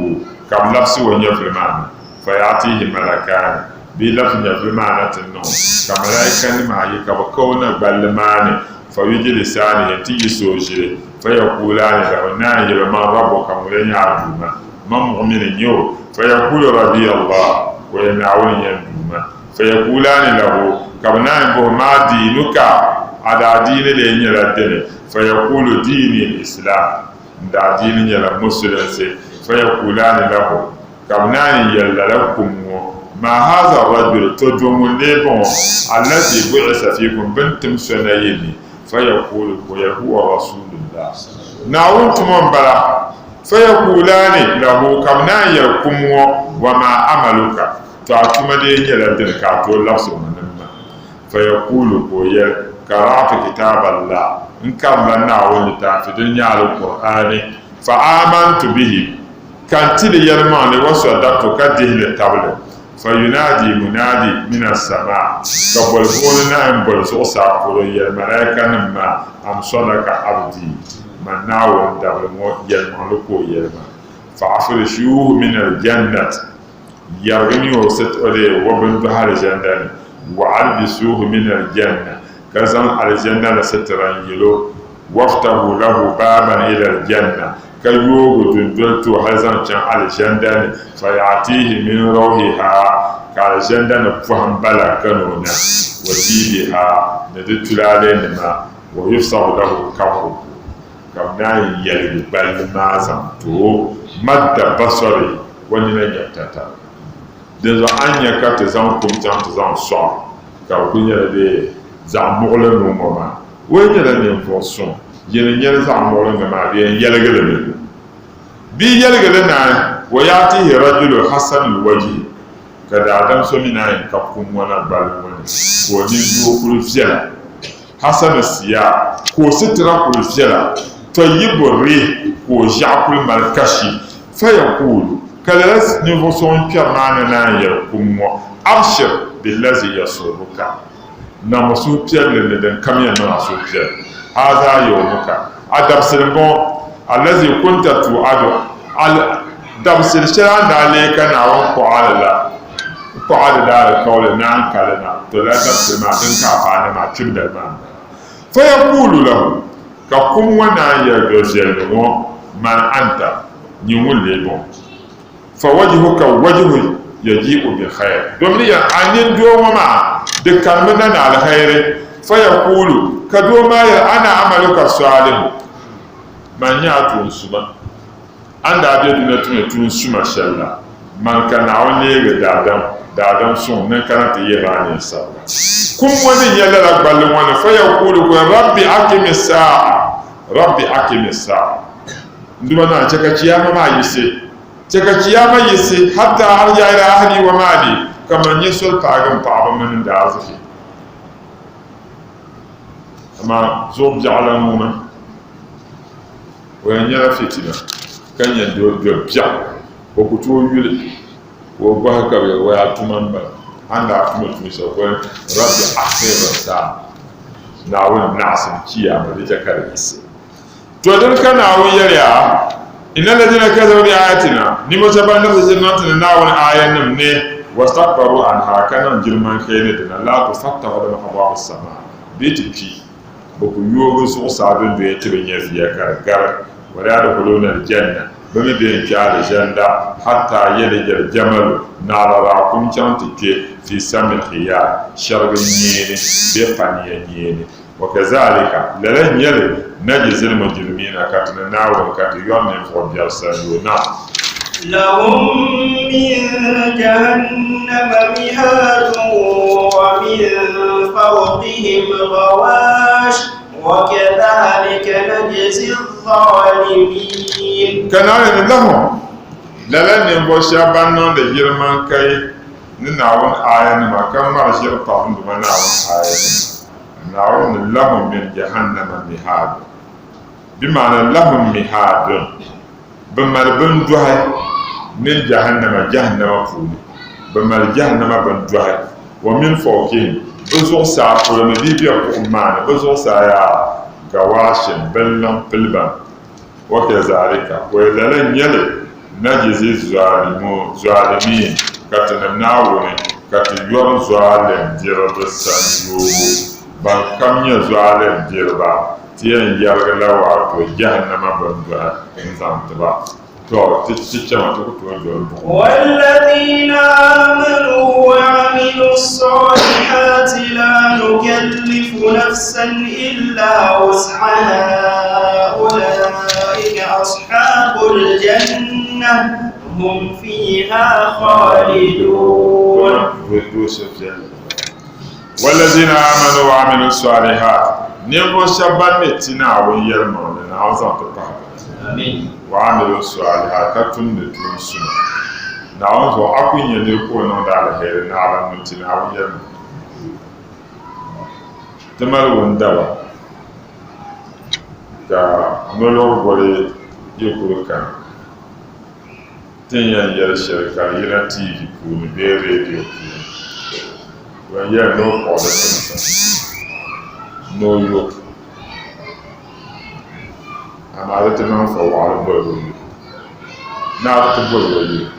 كم لفظ ونيفل معنا فيعطيه ملكان بلفظ يفل معنا تنون كملائكة معي كبكونا بلماني فيجلسانه تيجي سوجي فيقولان له ناجل من ربك ملين عبدنا من مؤمن يو فيقول ربي الله وينعون يندوما فيقولان له كبنان به ما دينك على دين لين يردن فيقول ديني الإسلام دا دين يلا مسلم فيقولان له كبنان يلا لكم ما هذا الرجل تدوم لبون الذي بعث فيكم بنتم سنيني فيقول هو رسول الله نعونتم من بلا فيقولان له كمنا يكم وما عملك تعتم دي يلدن كاتو لفظ منما فيقول كويل قرأت كتاب الله إن كان لنا ولتا في دنيا القرآن فآمنت به كانت لي يرمان وصدقت كده للتابل فينادي منادي من السماء قبل بولنا انبل سوسا كوري الملائكة نما أم صدق عبدي من ناول دبل مو يلمان لكو يلمان فعفرشوه من الجنة يرغني وست أولي وبن بحر الجنة وعلبسوه من الجنة كزن الجنة لستران يلو وافتحوا له بابا إلى الجنة كيوغ دندلتو هزن كان الجنة فيعطيه من روحها كالجنة فهم بلا كنونا وجيبها ندتلالين ما ويفصح له كفره كمنا يلي بل ما زمتو مد بصري وننا يبتتا دنزو أنيا كات زم كمتان تزام صار كوكينيا دي زم مغلن ومما وين يلا نفوسون يلا زم مغلن ما بين يلا جلنا بي يلا جلنا ويأتيه رجل حسن الوجه كذا آدم سمينا كفكم وانا بالون ونيجو كل فيلا حسن السياق كو سترا كل فيلا طيب الريح كو جاكل مالكشي فيقول كالرس نفسون كرمانا يركم أبشر بالذي يسرك نمسو بير لندن كم ينمسو بير هذا يومك adabsirbo allazi kunta tu'adu al dabsir sharan da alayka na wa qala da kawle nan kalana to la dabsir ma din ka fa na ma tibda ma fa yaqulu lahu ka kum wana ya gazelmo man anta ni wulle bon fa wajhuka wajhu yaji'u bi khair domin ya anin do ma de kalmana na alkhair fa yaqulu ka do ma ya ana amaluka salih man ya tun suma anda be duna tun suma shalla man kana wani ga dadam sun nan kana ta yi ranin sa kun wani yalla la balin wani fa yaqulu ko rabbi aqimis sa'a nduma na chaka kiyama ma yise hatta har ya ila ahli wa mali kama nyesul pagam paaba man da azuki ama zob ja'alamuna wa nyara fitina kanya do bia ko kuto yule wo ba ka be wa tumamba anda kuma tumi so ko rabbi akhira sa na wani nasin kiyama da jakar yise to dan kana wuyariya innal ladina kadhabu bi ayatina ni mutabanna bizinnatin na wani ayan nan ne wastakbaru anha kana girman kai ne da la tufattahu da abwabus sama bitiki boku yogo so sabin da yake bin yafiya karkar wala da kuluna aljanna bami da yake aljanna hatta yalja jamal nara kun chantike fi samil khiyar sharbin yene bi faniyene وكذلك لن يلد نجزي المجرمين كاتنا ناول كاتيون من فوق يرسلونا لهم من جهنم مهاد ومن فوقهم غواش وكذلك نجزي الظالمين كان لهم لن ينبوشا بانون دي جرمان كي نناون آيان ما كان مرشير طاهم دمان ناون آيان نعون لهم من جهنم مهاد بمعنى لهم مهاد بمعنى بندوها من جهنم فولي بمعنى جهنم بندوها ومن فوقهم بزور ساقل مديبيا قمان بزور سايا قواشن بلن قلبا وكذلك وإذا لن يلي نجزي الظالمين كتنمناون كتيور ظالم جرد السنيو ban kam ya zuwa dirba tiyan yarga lawa to jahannama banda in zantaba to ticce ma to to والذين آمنوا وعملوا الصالحات لا نكلف نفسا إلا وسعها أولئك أصحاب الجنة هم فيها خالدون والذين آمنوا وعملوا الصالحات نيمو شبان نتنا ويرمون نعوذ آمين وعملوا الصالحات كتن نتون سنة نعوذ أكون ينركو نودال خير نعلم نتنا ويرمون تمر وندوا ka nolor bore yekuru kan tenya yar shirka yana TV ko be radio when you have no order no yoke I'm out of town for a while now to bully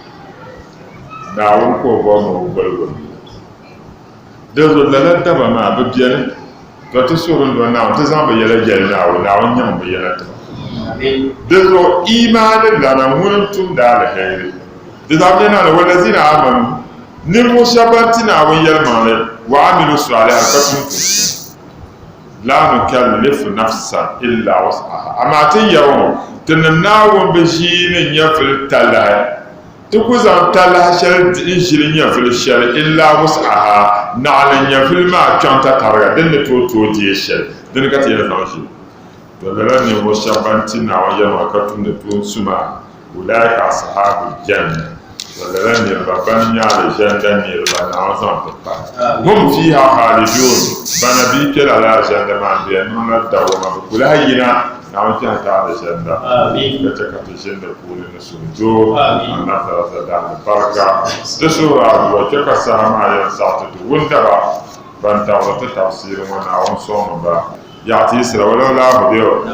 now I'm going to there's a letter of a map of Jenny but to show them now to some yellow jelly now young yellow there's no email that I'm willing to die there's not what does it happen nirmo shabantina awon yelmane wa amilu salih akatun la nukallifu nafsan illa wus'aha amatin yawo tunnawo bishinin yafil talai tukuzan talai shar inshirin yafil shar illa wus'aha na'lan yafil ma kanta targa dinne to je shar din ka tiya fashi to lalan ne mo shabantina awon yelma akatun to suma ulaika ashabul janna ولن يربان يالي جندن يربان عظام تقع هم فيها خالدون بنبيك على جند ما بينون الدوما بكل هينا نعم فيها تعالى جند آمين كتك في جند كل نسوجو النفر زدان البركة تسورة وكك سهم على ساعة وندرة بنتا وتتفسير ونعوم صوم با يعطي سر ولولاه ديو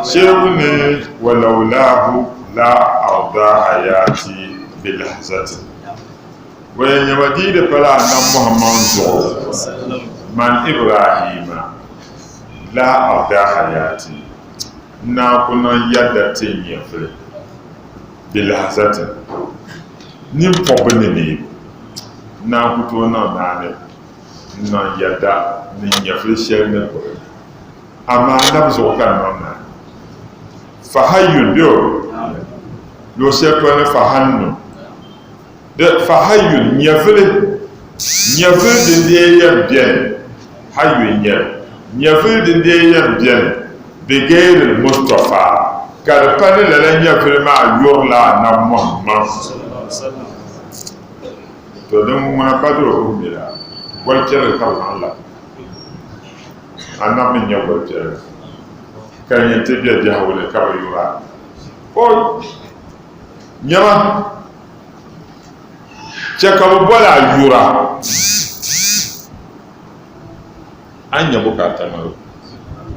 شيرني ولولاه لا أرضى حياتي بلحظة وين يمديد فلا نم محمد زو من إبراهيم لا أرضى حياتي نكون يدتين يفرق بلحظة نمفقني نكون ناني na yada ni nyafri sherne ko ama nabzo kan nonna fahayyun do sheto ne fahannu de fahayyun nyafri de yam bien hayyun nyafri de yam bien be gairil mustafa kar pani la nyafri ma yorla na muhammad sallallahu alaihi wasallam to dan ma padro ko mira والجل كرم الله أنا من يوم الجل كان ينتبه جهول كبر يورا قول نيما جكاب بولا يورا أن يبقى تمر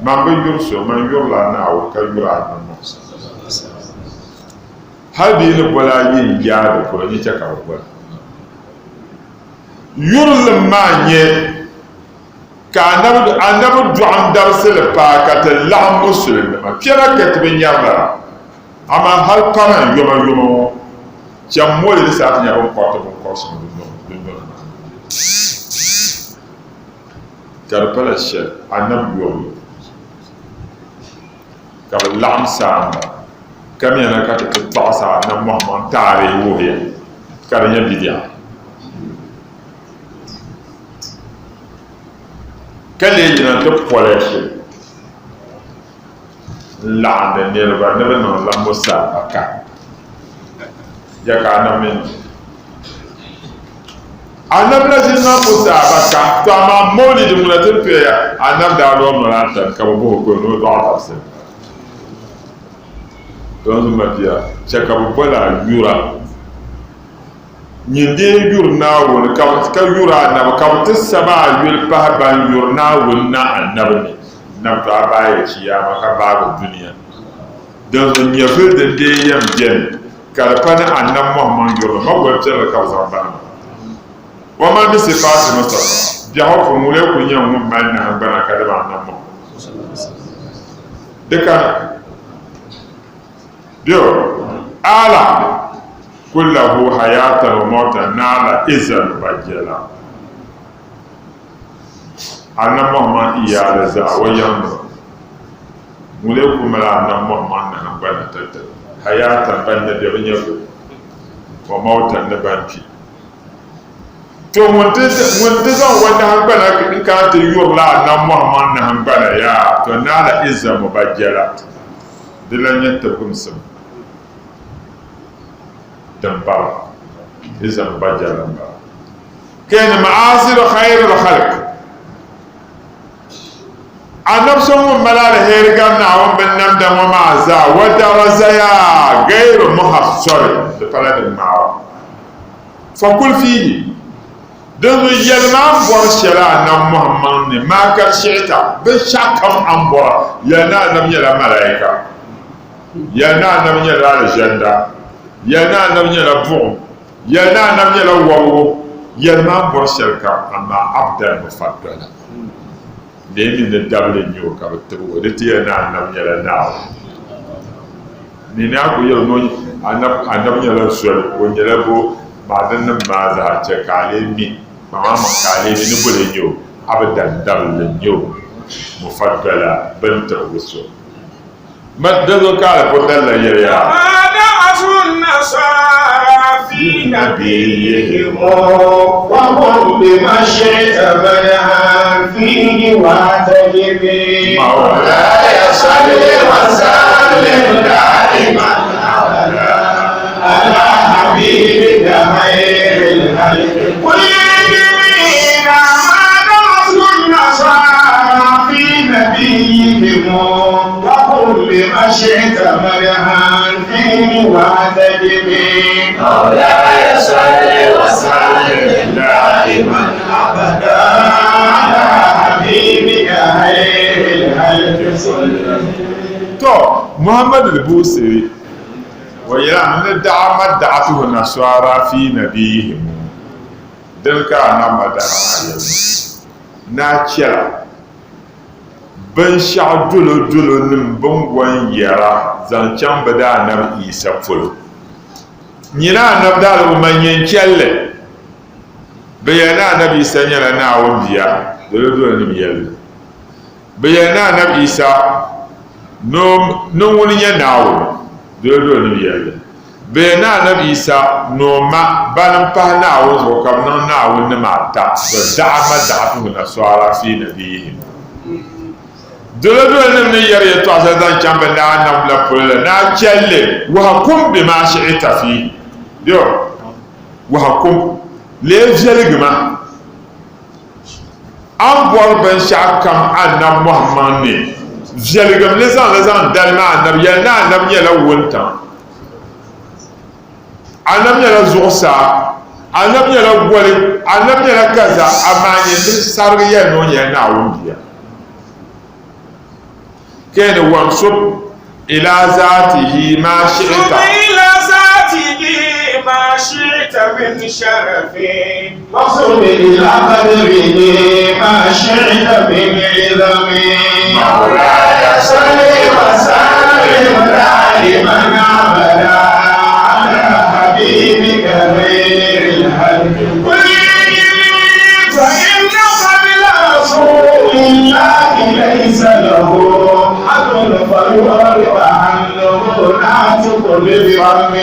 ما بيجرسو ما يورلا ناو كيورا نموس هل بين بولا ينجاد بولا يجكاب بولا yurl manye ka anabu du'am darsel pa ka ta la muslim ma fiara ka tibe nyama ama hal pana yoma jammo le sa nya ko ko so do kar pala she anabu yom ka lam sa kam yana ka ta sa na muhammad tare wo ya kar nya bidia kale jina to polish la de nerva nebe no la mosa aka ya ka na men anabla jina mosa aka to ama moli de mulate pe ya anabda ro no la tan ka bo ko no do ata don matia chaka bo la yura nyinde yur na won ka yura na ka tsaba yul pa ban yur na won na annabi na ta baye ciyama ka ba duniya dan nya fe de yam jen ka pa na annab muhammad yur ma ko tsara ka zamba wa ma bi sifat mustafa bi hafu mule ko nyam mun man na bana ka da annab de ka dio ala كله حياة وموتا نال إذن بجلا أنا مهما إيا لزا ويانو مليكم ملا أنا مهما نهم بنا تتل حياة بنا دبنيا وموتا نبانكي to muntazan wanda hanbala kin ka ta yurla na muhammad na hanbala ya to nala izza mubajjala dilan yattakum sam دمبار إذا مبجل دمبار كان معاصر خير الخلق النفس من ملال هيرغان ومن بنم دم وما زا ودرزيا غير محصر بطلب المعروف فكل فيه دون يلمان برشلا نم محمد ما كان شيطا بشكم أمبر ينا نم يلا ملائكة ينا نم يلا الجنة yana nam nyala bon yana nam nyala wawo yana borshelka amma abdan mufaddala demi ne dable nyo ka betu de ti yana nam nyala naw ni na ko yo no anam nyala sol ko nyala bo badan nan ma za ce kale mi mama ma kale ni bole nyo abdan dable nyo mufaddala banta wuso maddo kala ko dalla yaya النصارى في نبيهم وهم بمشيت منها فيه واعتجبي مولاي صل وسلم دائما ابدا على حبيبك خير الخلق قل يجمعين ما نصر النصارى في نبيهم وهم بمشيت منها واعتجبي مولاي صل وسلم دائما ابدا على حبيبك خير الخلق كلهم. تو محمد البوصيري ويلا ندعى ما دعته النصارى في نبيهم دلك أنا ما دعى ناتشلا بنشع دلو نمبون يرا زنشان بدا نم إيسا فلو نينا نبدأ ومن ينشل بيانا نبي سنيلا ناون بيا دلو نميل بيانا نبي إيسا نوم ولي ناون دلو نميل بيانا نبي إيسا نوما بانم ناون وكم ناون نماتا بدعا ما دعته نسوارا في نبيهم دلو نمني يري تواسدان كامبا نانا بلا بولا نا تشلي وحكم بما شئت فيه ديو وحكم ليفجلغما an bor ben shakam annab muhammad ne jelgam lesan dalma annab ya na annab ya la wonta annab ya la zusa annab ya la gole annab ya la kaza amanye sarriya no ya na wondiya kana wansub ila zatihi ma shi'ta ila zatihi ما شئت من شرف وصل إلى قدره ما شئت من عظم مولاي صل وسلم دائما أبدا على حبيبك خير الخلق كلهم فإن قبل رسول الله ليس له حد فيعرض عنه نعتق بفم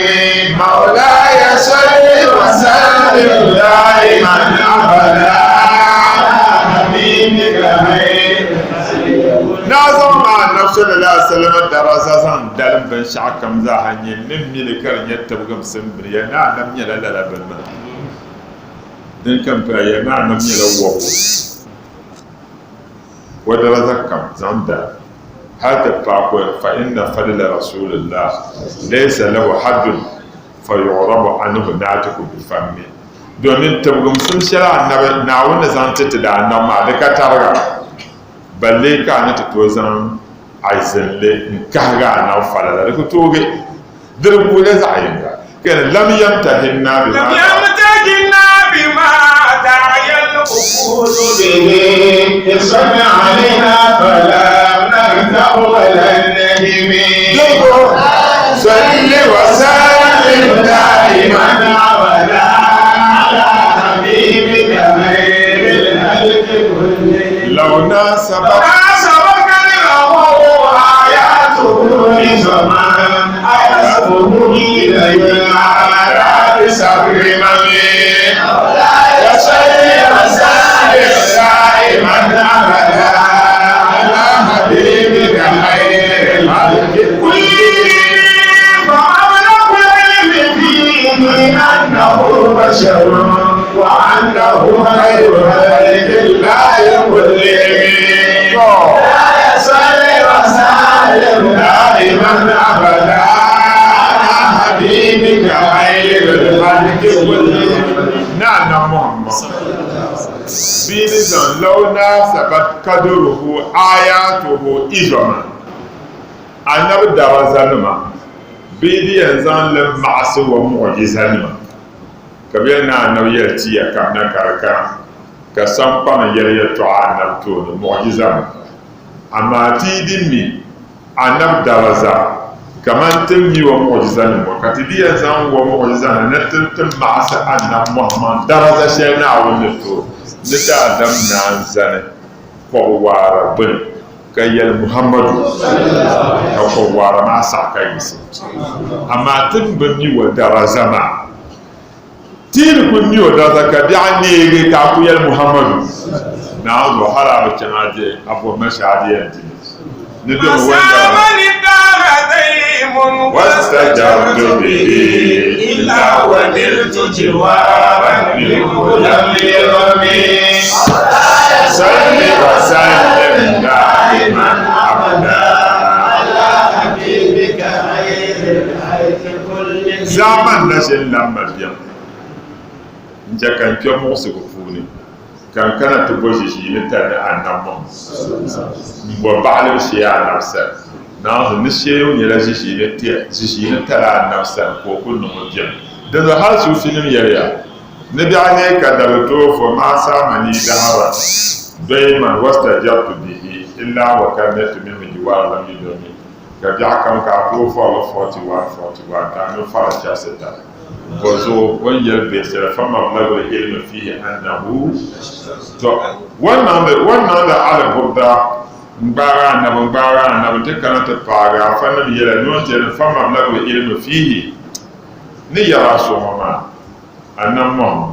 مولاي صل وسلم دائما ابدا على حبيبك خير نازم مع النبي صلى الله عليه وسلم دراسة دلم بن شعكم زاهني نمي لكر يتبقى مسمبريا نعم يلا لا بالما نكم فيا نعم يلا وهو ودراسة كم زندا هذا الطاقة فإن فضل رسول الله ليس له حد فيعرب عنه ناتك بفمه domin tabgum sun shara annabi na wanda zan tata da annan ma da ka targa balle ka na to zan aizalle in ka ga na falala da ku toge dirbu da zayinga kan lam yamtahinna bima ta'ayyal uqul bihi yasmi alaina fala nartahu lan najmi salli wa sallim daiman abada لو ناسبك له آياته لزمان أحسبه إليه على بسبر من مولاي صل وسلم دائما أبدا على حبيبك خير الخلق كلهم فأبلغ العلم فيه أنه بشر وأنه خير خلق الله كلهم لا يصل وسلم دائما أبدا على حبيبك خير الخلق كلهم. نعم محمد بينزل لو ناسبت قدره آياته إجمالا النبي درزانما بيدي ينزل لمعصي ومعجزانما كبيرنا النبي يأتي كمنا كركا كسامبنا يري توعنا بتون معجزة أما تيدمي النبي درزا كمان تمي ومعجزة وكتبي ينزل ومعجزة نتم معصي أن محمد درزا شينا ونتو نتا دمنا زنه فوار بن كيال محمد فوار ما ساكايس أما تمبني ودرزا ما تيل كني ودرزا كبيعني كاكويال محمد نعوذ حرام الجناجي أبو مشاهدي أنتي ندم واستجرت به إلا ونلت جوارا منه لم يرمي صل وسلم دائما أبدا على حبيبك خير الخلق كلهم. زمن نشل لما بيان نجاكن كيوم موسيقى فوني kan kana to bo shi ne ta da annabon bo ba'al shi ya nafsa na ni sheyo ne la shi ne ta shi ne ta nafsa ko kun no jin da za ha su filin yariya ne da ne ka da to fo ma sa mani da hara dayman wastajabtu bihi illa wa kanat min jiwar lam yudni ka ja kan ka to fo 41 ta no fara cha seta bozo wanyar be sera fama lagu ilmi fihi annahu to wannan da ala burda mbara na te kana te paga fa na yela non te fama lagu ilmi fihi ni yara so mama annamma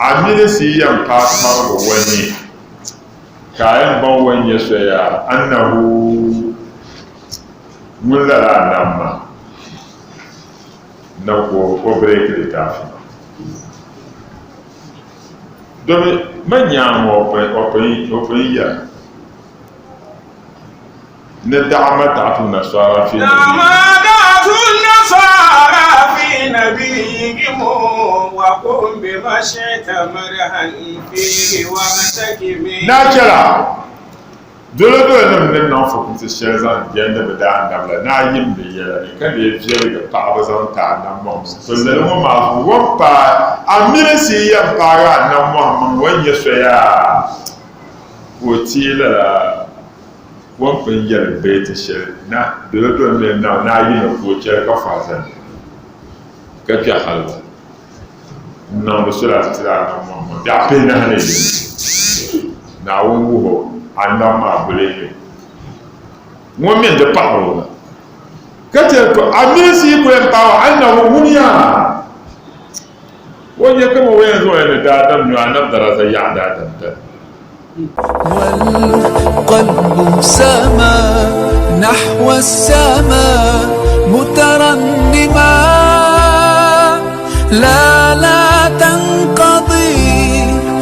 amire si yan pasar wani kayan ban wanye so ya annahu mulala annamma na ko break littafi domin manyan open ya na da'ama ta tun nasara fi نبيهم وقم بما شئت مرها فيه ومتكم ناجلا dole nan nan na fa kun shi zan yanda da da annabla na yin da ya kan da ya fiye da pa ba zan ta nan mu to da mu ma woppa amire si ya para nan mu wanye so ya wotila wopin yar beta shi na dole nan na yin da ko ce ka fa zan ka fi halwa na musula tira nan mu da pe na ne na wo annama bulele mo men de parole kate ko amisi ko en taw annahu munya wonye kama wayan zo ne da adam yo annab darasa ya da adam والقلب سما نحو السماء مترنما لا تنقضي